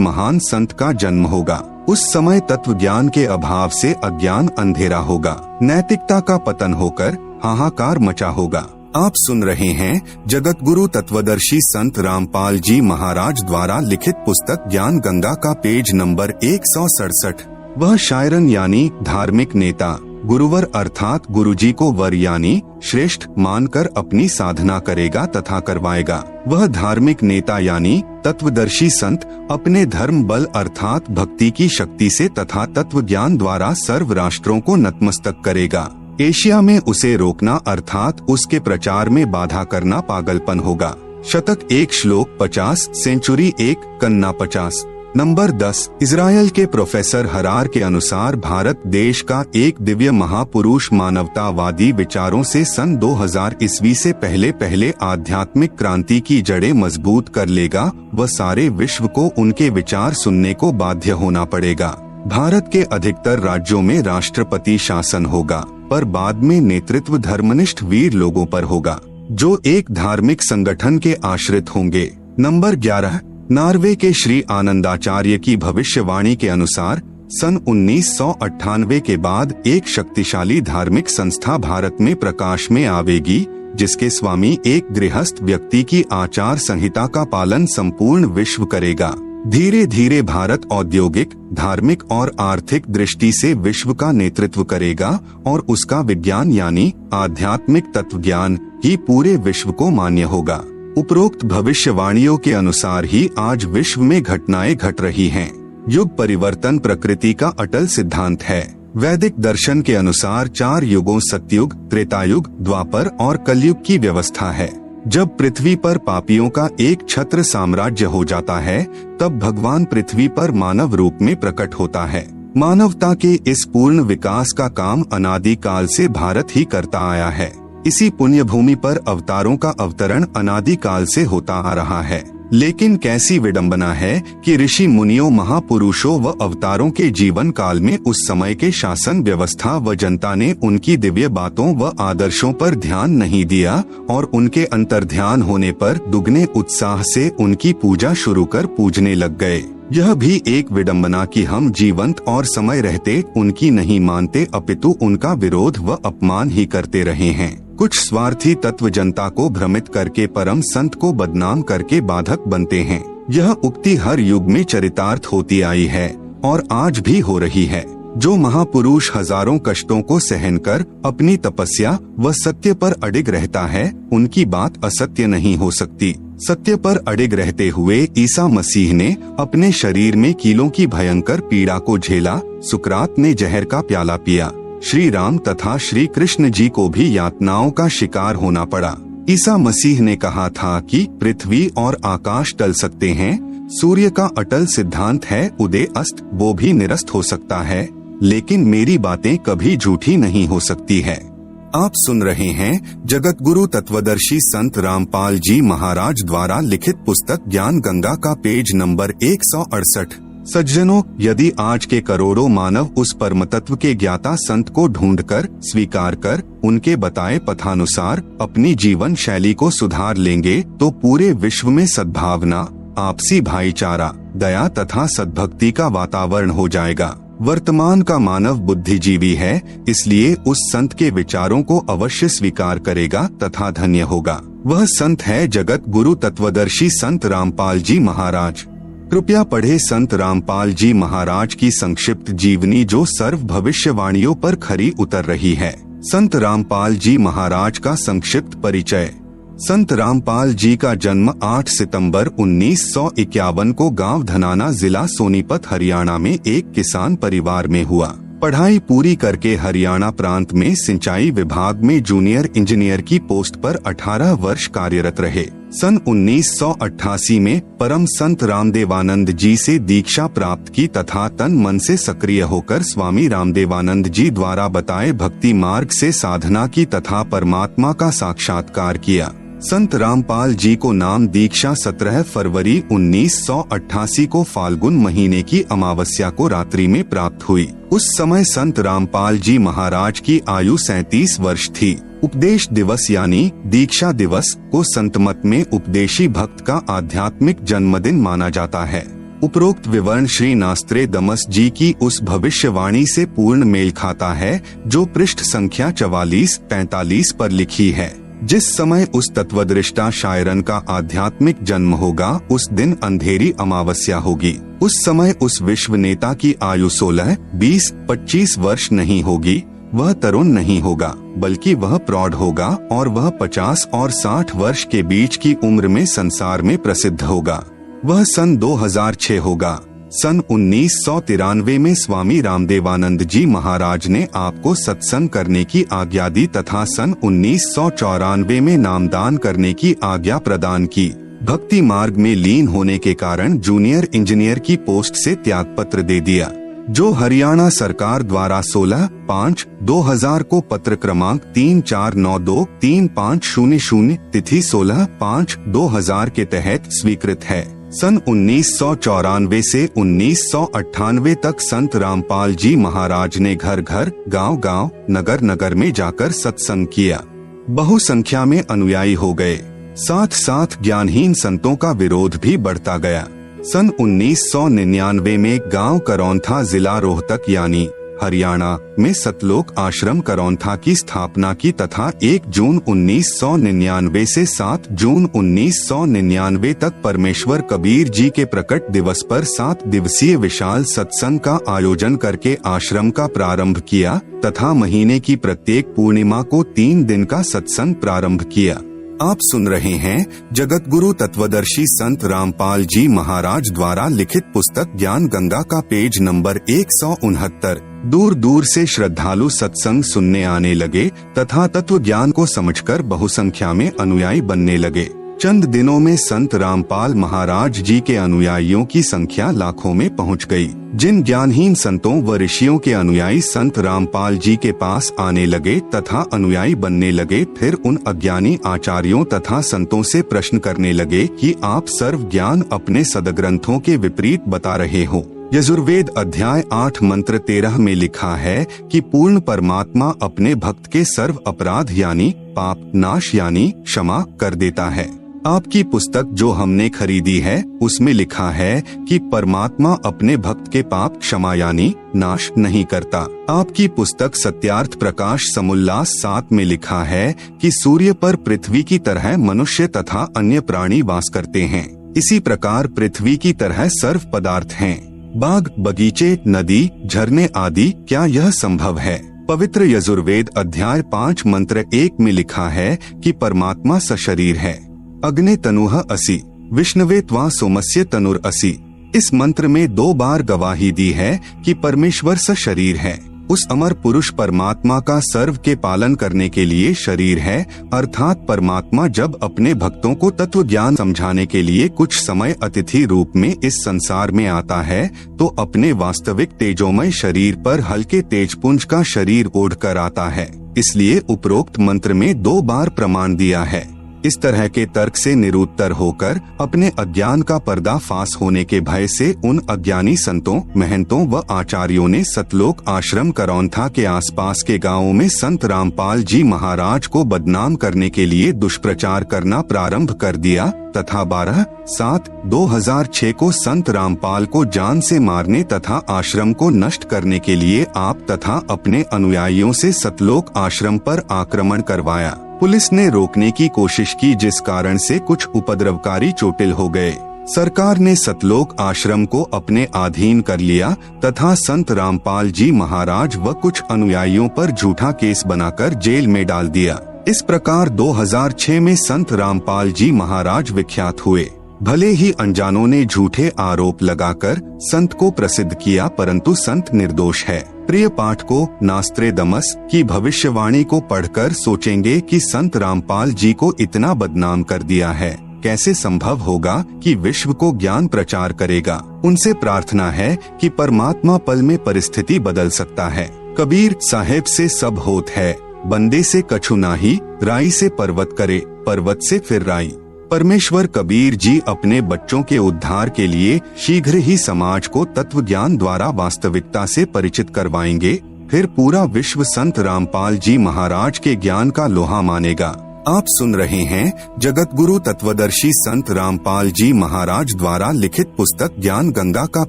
महान संत का जन्म होगा। उस समय तत्व ज्ञान के अभाव से अज्ञान अंधेरा होगा, नैतिकता का पतन होकर हाहाकार मचा होगा। आप सुन रहे हैं जगत गुरु तत्वदर्शी संत रामपाल जी महाराज द्वारा लिखित पुस्तक ज्ञान गंगा का पेज नंबर 167। वह शायरन यानी धार्मिक नेता, गुरुवर अर्थात गुरुजी को वर यानी श्रेष्ठ मानकर अपनी साधना करेगा तथा करवाएगा। वह धार्मिक नेता यानी तत्वदर्शी संत अपने धर्म बल अर्थात भक्ति की शक्ति से तथा तत्व ज्ञान द्वारा सर्व राष्ट्रों को नतमस्तक करेगा। एशिया में उसे रोकना अर्थात उसके प्रचार में बाधा करना पागलपन होगा। शतक 1 श्लोक 50, सेंचुरी 1, कन्ना 50। नंबर 10। इजराइल के प्रोफेसर हरार के अनुसार भारत देश का एक दिव्य महापुरुष मानवतावादी विचारों से सन 2000 ईस्वी से पहले आध्यात्मिक क्रांति की जड़ें मजबूत कर लेगा व सारे विश्व को उनके विचार सुनने को बाध्य होना पड़ेगा। भारत के अधिकतर राज्यों में राष्ट्रपति शासन होगा, पर बाद में नेतृत्व धर्मनिष्ठ वीर लोगों पर होगा, जो एक धार्मिक संगठन के आश्रित होंगे। नंबर 11। नॉर्वे के श्री आनंदाचार्य की भविष्यवाणी के अनुसार सन 1998 के बाद एक शक्तिशाली धार्मिक संस्था भारत में प्रकाश में आवेगी, जिसके स्वामी एक गृहस्थ व्यक्ति की आचार संहिता का पालन संपूर्ण विश्व करेगा। धीरे धीरे भारत औद्योगिक, धार्मिक और आर्थिक दृष्टि से विश्व का नेतृत्व करेगा और उसका विज्ञान यानी आध्यात्मिक तत्व ज्ञान ही पूरे विश्व को मान्य होगा। उपरोक्त भविष्यवाणियों के अनुसार ही आज विश्व में घटनाएं घट रही हैं। युग परिवर्तन प्रकृति का अटल सिद्धांत है। वैदिक दर्शन के अनुसार 4 युगों सतयुग, त्रेतायुग, द्वापर और कलयुग की व्यवस्था है। जब पृथ्वी पर पापियों का एक छत्र साम्राज्य हो जाता है, तब भगवान पृथ्वी पर मानव रूप में प्रकट होता है। मानवता के इस पूर्ण विकास का काम अनादि काल से भारत ही करता आया है। इसी पुण्य भूमि पर अवतारों का अवतरण अनादि काल से होता आ रहा है। लेकिन कैसी विडंबना है कि ऋषि मुनियों, महापुरुषों व अवतारों के जीवन काल में उस समय के शासन व्यवस्था व जनता ने उनकी दिव्य बातों व आदर्शों पर ध्यान नहीं दिया और उनके अंतर्ध्यान होने पर दुगने उत्साह से उनकी पूजा शुरू कर पूजने लग गए। यह भी एक विडंबना कि हम जीवंत और समय रहते उनकी नहीं मानते, अपितु उनका विरोध व अपमान ही करते रहे हैं। कुछ स्वार्थी तत्व जनता को भ्रमित करके परम संत को बदनाम करके बाधक बनते हैं। यह उक्ति हर युग में चरितार्थ होती आई है और आज भी हो रही है। जो महापुरुष हजारों कष्टों को सहन कर अपनी तपस्या व सत्य पर अडिग रहता है, उनकी बात असत्य नहीं हो सकती। सत्य पर अडिग रहते हुए ईसा मसीह ने अपने शरीर में कीलों की भयंकर पीड़ा को झेला। सुकरात ने जहर का प्याला पिया। श्री राम तथा श्री कृष्ण जी को भी यातनाओं का शिकार होना पड़ा। ईसा मसीह ने कहा था कि पृथ्वी और आकाश टल सकते हैं, सूर्य का अटल सिद्धांत है उदय अस्त वो भी निरस्त हो सकता है, लेकिन मेरी बातें कभी झूठी नहीं हो सकती है। आप सुन रहे हैं जगत गुरु तत्वदर्शी संत रामपाल जी महाराज द्वारा लिखित पुस्तक ज्ञान गंगा का पेज नंबर 168। सज्जनों, यदि आज के करोड़ों मानव उस परम तत्व के ज्ञाता संत को ढूंढकर स्वीकार कर उनके बताए पथानुसार अपनी जीवन शैली को सुधार लेंगे तो पूरे विश्व में सद्भावना, आपसी भाईचारा, दया तथा सद्भक्ति का वातावरण हो जाएगा। वर्तमान का मानव बुद्धिजीवी है, इसलिए उस संत के विचारों को अवश्य स्वीकार करेगा तथा धन्य होगा। वह संत है जगत गुरु तत्वदर्शी संत रामपाल जी महाराज। कृपया पढ़े संत रामपाल जी महाराज की संक्षिप्त जीवनी जो सर्व भविष्यवाणियों पर खरी उतर रही है। संत रामपाल जी महाराज का संक्षिप्त परिचय। संत रामपाल जी का जन्म 8 सितंबर 1951 को गांव धनाना, जिला सोनीपत, हरियाणा में एक किसान परिवार में हुआ। पढ़ाई पूरी करके हरियाणा प्रांत में सिंचाई विभाग में जूनियर इंजीनियर की पोस्ट पर 18 वर्ष कार्यरत रहे। सन 1988 में परम संत रामदेवानंद जी से दीक्षा प्राप्त की तथा तन मन से सक्रिय होकर स्वामी रामदेवानंद जी द्वारा बताए भक्ति मार्ग से साधना की तथा परमात्मा का साक्षात्कार किया। संत रामपाल जी को नाम दीक्षा 17 फरवरी 1988 को फाल्गुन महीने की अमावस्या को रात्रि में प्राप्त हुई। उस समय संत रामपाल जी महाराज की आयु 37 वर्ष थी। उपदेश दिवस यानी दीक्षा दिवस को संत मत में उपदेशी भक्त का आध्यात्मिक जन्मदिन माना जाता है। उपरोक्त विवरण श्री नास्त्रे दमस जी की उस भविष्यवाणी से पूर्ण मेल खाता है जो पृष्ठ संख्या 44-45 पर लिखी है। जिस समय उस तत्वदृष्टा शायरन का आध्यात्मिक जन्म होगा, उस दिन अंधेरी अमावस्या होगी। उस समय उस विश्व नेता की आयु 16, 20, 25 वर्ष नहीं होगी। वह तरुण नहीं होगा, बल्कि वह प्रौढ़ होगा और वह 50 और 60 वर्ष के बीच की उम्र में संसार में प्रसिद्ध होगा। वह सन 2006 होगा। सन 1993 में स्वामी रामदेवानंद जी महाराज ने आपको सत्संग करने की आज्ञा दी तथा सन 1994 में नामदान करने की आज्ञा प्रदान की। भक्ति मार्ग में लीन होने के कारण जूनियर इंजीनियर की पोस्ट से त्यागपत्र दे दिया, जो हरियाणा सरकार द्वारा 16/5/2000 को पत्र क्रमांक 3492-3500 तिथि 16/5/2000 के तहत स्वीकृत है। सन 1994 से 1998 तक संत रामपाल जी महाराज ने घर घर, गांव गांव, नगर नगर में जाकर सत्संग किया। बहुसंख्या में अनुयायी हो गए। साथ साथ ज्ञानहीन संतों का विरोध भी बढ़ता गया। सन 1999 में गांव करौंथा, जिला रोहतक यानी हरियाणा में सतलोक आश्रम करौंथा की स्थापना की तथा 1 जून 1999 से 7 जून 1999 तक परमेश्वर कबीर जी के प्रकट दिवस पर 7 दिवसीय विशाल सत्संग का आयोजन करके आश्रम का प्रारंभ किया तथा महीने की प्रत्येक पूर्णिमा को 3 दिन का सत्संग प्रारंभ किया। आप सुन रहे हैं जगत गुरु तत्वदर्शी संत रामपाल जी महाराज द्वारा लिखित पुस्तक ज्ञान गंगा का पेज नंबर 169। दूर दूर से श्रद्धालु सत्संग सुनने आने लगे तथा तत्व ज्ञान को समझकर बहुसंख्या में अनुयायी बनने लगे। चंद दिनों में संत रामपाल महाराज जी के अनुयायियों की संख्या लाखों में पहुंच गई। जिन ज्ञानहीन संतों व ऋषियों के अनुयायी संत रामपाल जी के पास आने लगे तथा अनुयायी बनने लगे, फिर उन अज्ञानी आचार्यों तथा संतों से प्रश्न करने लगे कि आप सर्व ज्ञान अपने सदग्रंथों के विपरीत बता रहे हो। यजुर्वेद अध्याय 8 मंत्र 13 में लिखा है कि पूर्ण परमात्मा अपने भक्त के सर्व अपराध यानी पाप नाश यानी क्षमा कर देता है। आपकी पुस्तक जो हमने खरीदी है उसमें लिखा है कि परमात्मा अपने भक्त के पाप क्षमा यानी नाश नहीं करता। आपकी पुस्तक सत्यार्थ प्रकाश समुल्लास 7 में लिखा है कि सूर्य पर पृथ्वी की तरह मनुष्य तथा अन्य प्राणी वास करते हैं। इसी प्रकार पृथ्वी की तरह सर्व पदार्थ हैं। बाग बगीचे नदी झरने आदि, क्या यह संभव है? पवित्र यजुर्वेद अध्याय 5 मंत्र 1 में लिखा है कि परमात्मा सशरीर है। अग्ने तनुह असि विष्णवे त्वा सोमस्य तनुर असि। इस मंत्र में 2 बार गवाही दी है कि परमेश्वर सशरीर है। उस अमर पुरुष परमात्मा का सर्व के पालन करने के लिए शरीर है, अर्थात परमात्मा जब अपने भक्तों को तत्व ज्ञान समझाने के लिए कुछ समय अतिथि रूप में इस संसार में आता है तो अपने वास्तविक तेजोमय शरीर पर हल्के तेजपुंज का शरीर ओढ़कर आता है। इसलिए उपरोक्त मंत्र में 2 बार प्रमाण दिया है। इस तरह के तर्क से निरुत्तर होकर अपने अज्ञान का पर्दाफाश होने के भय से उन अज्ञानी संतों महंतों व आचार्यों ने सतलोक आश्रम करौंथा के आसपास के गांवों में संत रामपाल जी महाराज को बदनाम करने के लिए दुष्प्रचार करना प्रारंभ कर दिया तथा 12/7/2006 को संत रामपाल को जान से मारने तथा आश्रम को नष्ट करने के लिए आप तथा अपने अनुयायियों से सतलोक आश्रम पर आक्रमण करवाया। पुलिस ने रोकने की कोशिश की जिस कारण से कुछ उपद्रवकारी चोटिल हो गए। सरकार ने सतलोक आश्रम को अपने अधीन कर लिया तथा संत रामपाल जी महाराज व कुछ अनुयायियों पर झूठा केस बनाकर जेल में डाल दिया। इस प्रकार 2006 में संत रामपाल जी महाराज विख्यात हुए। भले ही अनजानों ने झूठे आरोप लगाकर संत को प्रसिद्ध किया, परंतु संत निर्दोष है। प्रिय पाठकों, नास्त्रेदमस की भविष्यवाणी को पढ़कर सोचेंगे कि संत रामपाल जी को इतना बदनाम कर दिया है, कैसे संभव होगा कि विश्व को ज्ञान प्रचार करेगा। उनसे प्रार्थना है कि परमात्मा पल में परिस्थिति बदल सकता है। कबीर साहेब से सब होत है, बंदे से कछु नाही, राई से पर्वत करे, पर्वत से फिर राई। परमेश्वर कबीर जी अपने बच्चों के उद्धार के लिए शीघ्र ही समाज को तत्व ज्ञान द्वारा वास्तविकता से परिचित करवाएंगे। फिर पूरा विश्व संत रामपाल जी महाराज के ज्ञान का लोहा मानेगा। आप सुन रहे हैं जगत गुरु तत्वदर्शी संत रामपाल जी महाराज द्वारा लिखित पुस्तक ज्ञान गंगा का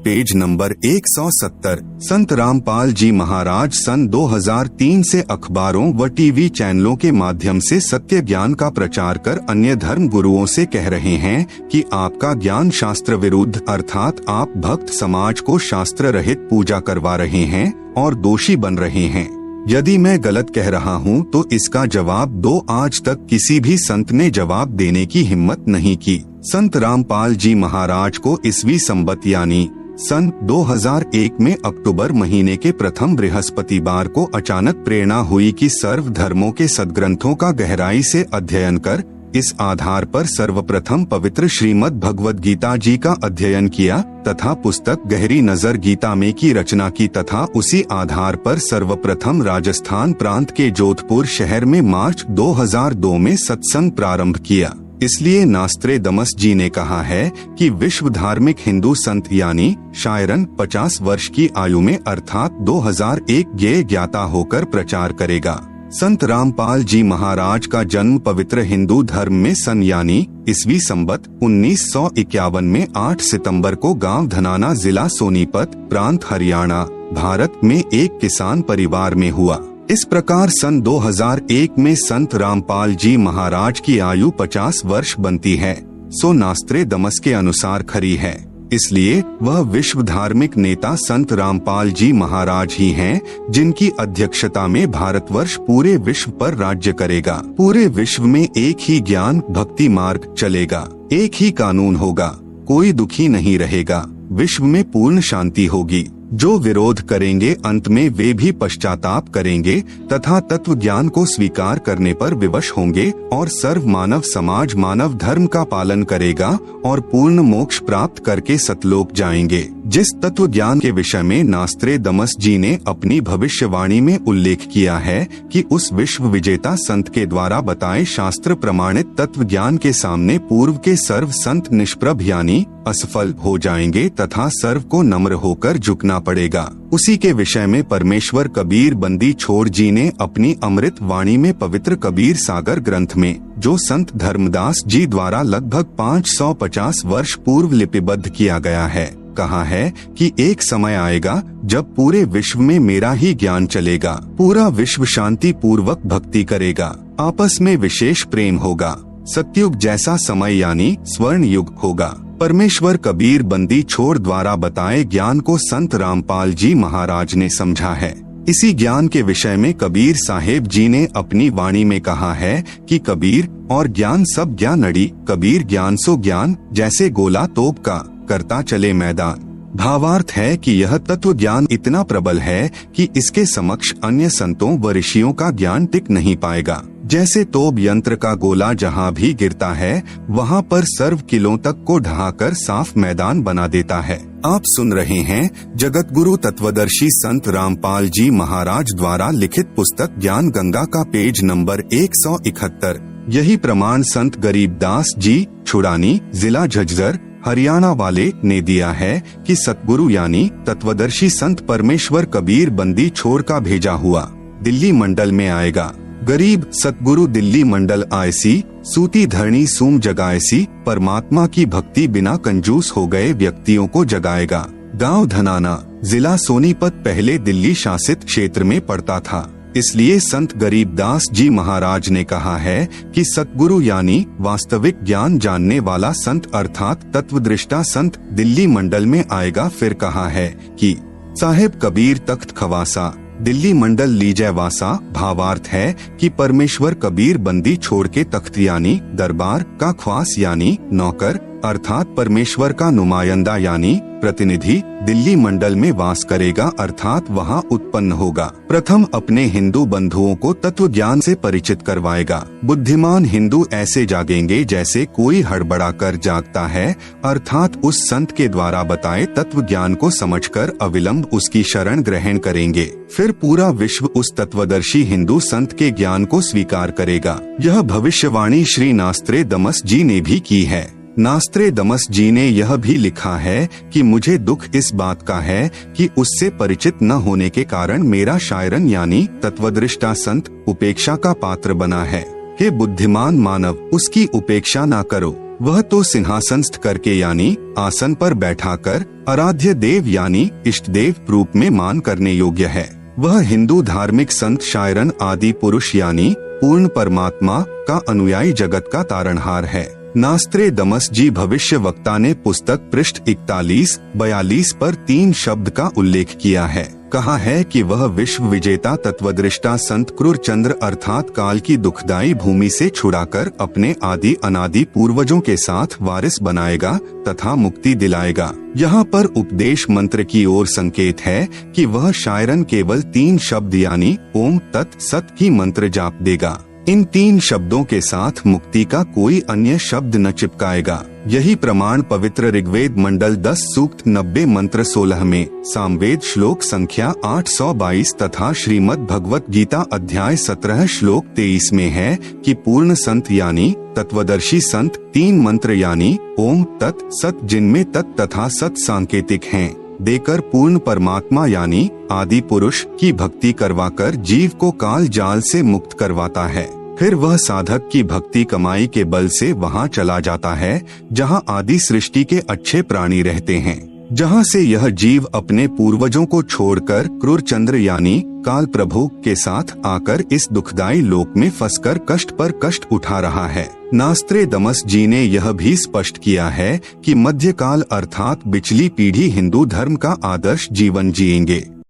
पेज नंबर 170। संत रामपाल जी महाराज सन 2003 से अखबारों व टीवी चैनलों के माध्यम से सत्य ज्ञान का प्रचार कर अन्य धर्म गुरुओं से कह रहे हैं कि आपका ज्ञान शास्त्र विरुद्ध, अर्थात आप भक्त समाज को शास्त्र रहित पूजा करवा रहे हैं और दोषी बन रहे हैं। यदि मैं गलत कह रहा हूं तो इसका जवाब दो। आज तक किसी भी संत ने जवाब देने की हिम्मत नहीं की। संत रामपाल जी महाराज को ईस्वी संवत यानी सन 2001 में अक्टूबर महीने के प्रथम बृहस्पतिवार को अचानक प्रेरणा हुई कि सर्व धर्मों के सद्ग्रंथों का गहराई से अध्ययन कर इस आधार पर सर्वप्रथम पवित्र श्रीमद् भगवद गीता जी का अध्ययन किया तथा पुस्तक गहरी नजर गीता में की रचना की तथा उसी आधार पर सर्वप्रथम राजस्थान प्रांत के जोधपुर शहर में मार्च 2002 में सत्संग प्रारंभ किया। इसलिए नास्त्रेदमस जी ने कहा है कि विश्व धार्मिक हिंदू संत यानी शायरन 50 वर्ष की आयु में अर्थात 2001 ज्ञाता होकर प्रचार करेगा। संत रामपाल जी महाराज का जन्म पवित्र हिंदू धर्म में सन यानी ईस्वी संवत 1951 में 8 सितंबर को गांव धनाना जिला सोनीपत प्रांत हरियाणा भारत में एक किसान परिवार में हुआ। इस प्रकार सन 2001 में संत रामपाल जी महाराज की आयु 50 वर्ष बनती है, सो नास्त्रेदमस के अनुसार खरी है। इसलिए वह विश्व धार्मिक नेता संत रामपाल जी महाराज ही हैं, जिनकी अध्यक्षता में भारतवर्ष पूरे विश्व पर राज्य करेगा। पूरे विश्व में एक ही ज्ञान भक्ति मार्ग चलेगा, एक ही कानून होगा, कोई दुखी नहीं रहेगा, विश्व में पूर्ण शांति होगी। जो विरोध करेंगे अंत में वे भी पश्चाताप करेंगे तथा तत्व ज्ञान को स्वीकार करने पर विवश होंगे और सर्व मानव समाज मानव धर्म का पालन करेगा और पूर्ण मोक्ष प्राप्त करके सतलोक जाएंगे। जिस तत्व ज्ञान के विषय में नास्त्रेदमस जी ने अपनी भविष्यवाणी में उल्लेख किया है कि उस विश्व विजेता संत के द्वारा बताए शास्त्र प्रमाणित तत्व ज्ञान के सामने पूर्व के सर्व संत निष्प्रभ यानी असफल हो जाएंगे तथा सर्व को नम्र होकर झुकना पड़ेगा। उसी के विषय में परमेश्वर कबीर बंदी छोड़ जी ने अपनी अमृत वाणी में पवित्र कबीर सागर ग्रंथ में, जो संत धर्मदास जी द्वारा लगभग 550 वर्ष पूर्व लिपिबद्ध किया गया है, कहा है कि एक समय आएगा जब पूरे विश्व में मेरा ही ज्ञान चलेगा, पूरा विश्व शांति पूर्वक भक्ति करेगा, आपस में विशेष प्रेम होगा, सतयुग जैसा समय यानी स्वर्ण युग होगा। परमेश्वर कबीर बंदी छोड़ द्वारा बताए ज्ञान को संत रामपाल जी महाराज ने समझा है। इसी ज्ञान के विषय में कबीर साहेब जी ने अपनी वाणी में कहा है कि कबीर और ज्ञान सब ज्ञान अड़ी, कबीर ज्ञान सो ज्ञान, जैसे गोला तोप का करता चले मैदान। भावार्थ है कि यह तत्व ज्ञान इतना प्रबल है कि इसके समक्ष अन्य संतों व ऋषियों का ज्ञान टिक नहीं पाएगा। जैसे तोप यंत्र का गोला जहाँ भी गिरता है वहाँ पर सर्व किलों तक को ढहाकर साफ मैदान बना देता है। आप सुन रहे हैं जगत गुरु तत्वदर्शी संत रामपाल जी महाराज द्वारा लिखित पुस्तक ज्ञान गंगा का पेज नंबर 171। यही प्रमाण संत गरीबदास जी छुड़ानी जिला झज्जर हरियाणा वाले ने दिया है कि सतगुरु यानी तत्वदर्शी संत परमेश्वर कबीर बंदी छोड़ का भेजा हुआ दिल्ली मंडल में आएगा। गरीब सतगुरु दिल्ली मंडल आयसी, सूती धरणी सूम जगाएसी, परमात्मा की भक्ति बिना कंजूस हो गए व्यक्तियों को जगाएगा। गांव धनाना जिला सोनीपत पहले दिल्ली शासित क्षेत्र में पड़ता था। इसलिए संत गरीबदास जी महाराज ने कहा है कि सतगुरु यानी वास्तविक ज्ञान जानने वाला संत अर्थात तत्वदृष्टा संत दिल्ली मंडल में आएगा। फिर कहा है कि साहेब कबीर तख्त खवासा दिल्ली मंडल लीजय वासा। भावार्थ है कि परमेश्वर कबीर बंदी छोड़ के तख्त यानी दरबार का ख्वास यानी नौकर अर्थात परमेश्वर का नुमाइंदा यानी प्रतिनिधि दिल्ली मंडल में वास करेगा अर्थात वहाँ उत्पन्न होगा। प्रथम अपने हिंदू बंधुओं को तत्व ज्ञान से परिचित करवाएगा। बुद्धिमान हिंदू ऐसे जागेंगे जैसे कोई हड़बड़ा कर जागता है अर्थात उस संत के द्वारा बताए तत्व ज्ञान को समझकर अविलंब उसकी शरण ग्रहण करेंगे। फिर पूरा विश्व उस तत्वदर्शी हिंदू संत के ज्ञान को स्वीकार करेगा। यह भविष्यवाणी श्री नास्त्रेदमस जी ने भी की है। नास्त्रेदमस जी ने यह भी लिखा है कि मुझे दुख इस बात का है कि उससे परिचित न होने के कारण मेरा शायरन यानी तत्वदृष्टा संत उपेक्षा का पात्र बना है। हे बुद्धिमान मानव, उसकी उपेक्षा ना करो, वह तो सिंहासनस्थ करके यानी आसन पर बैठाकर आराध्य देव यानी इष्ट देव रूप में मान करने योग्य है। वह हिंदू धार्मिक संत शायरन आदि पुरुष यानी पूर्ण परमात्मा का अनुयायी जगत का तारणहार है। नास्त्रेदमस जी भविष्य वक्ता ने पुस्तक पृष्ठ 41-42 पर 3 शब्द का उल्लेख किया है। कहा है कि वह विश्व विजेता तत्वदृष्टा संत क्रूर चंद्र अर्थात काल की दुखदाई भूमि से छुड़ाकर अपने आदि अनादि पूर्वजों के साथ वारिस बनाएगा तथा मुक्ति दिलाएगा। यहाँ पर उपदेश मंत्र की ओर संकेत है कि वह शायरन केवल 3 शब्द यानी ओम तत् सत की मंत्र जाप देगा। इन 3 शब्दों के साथ मुक्ति का कोई अन्य शब्द न चिपकाएगा। यही प्रमाण पवित्र ऋग्वेद मंडल 10 सूक्त 90 मंत्र 16 में, सामवेद श्लोक संख्या 822 तथा श्रीमद् भगवत गीता अध्याय 17 श्लोक 23 में है कि पूर्ण संत यानी तत्वदर्शी संत 3 मंत्र यानी ओम तत् सत जिनमें तत् तथा सत सांकेतिक हैं देकर पूर्ण परमात्मा यानी आदि पुरुष की भक्ति करवाकर जीव को काल जाल से मुक्त करवाता है। फिर वह साधक की भक्ति कमाई के बल से वहां चला जाता है जहां आदि सृष्टि के अच्छे प्राणी रहते हैं। जहां से यह जीव अपने पूर्वजों को छोड़कर क्रूर चंद्र यानी काल प्रभु के साथ आकर इस दुखदायी लोक में फंसकर कष्ट पर कष्ट उठा रहा है। नास्त्रेदमस जी ने यह भी स्पष्ट किया है कि मध्यकाल अर्थात पिछली पीढ़ी हिंदू धर्म का आदर्श जीवन जिएंगे।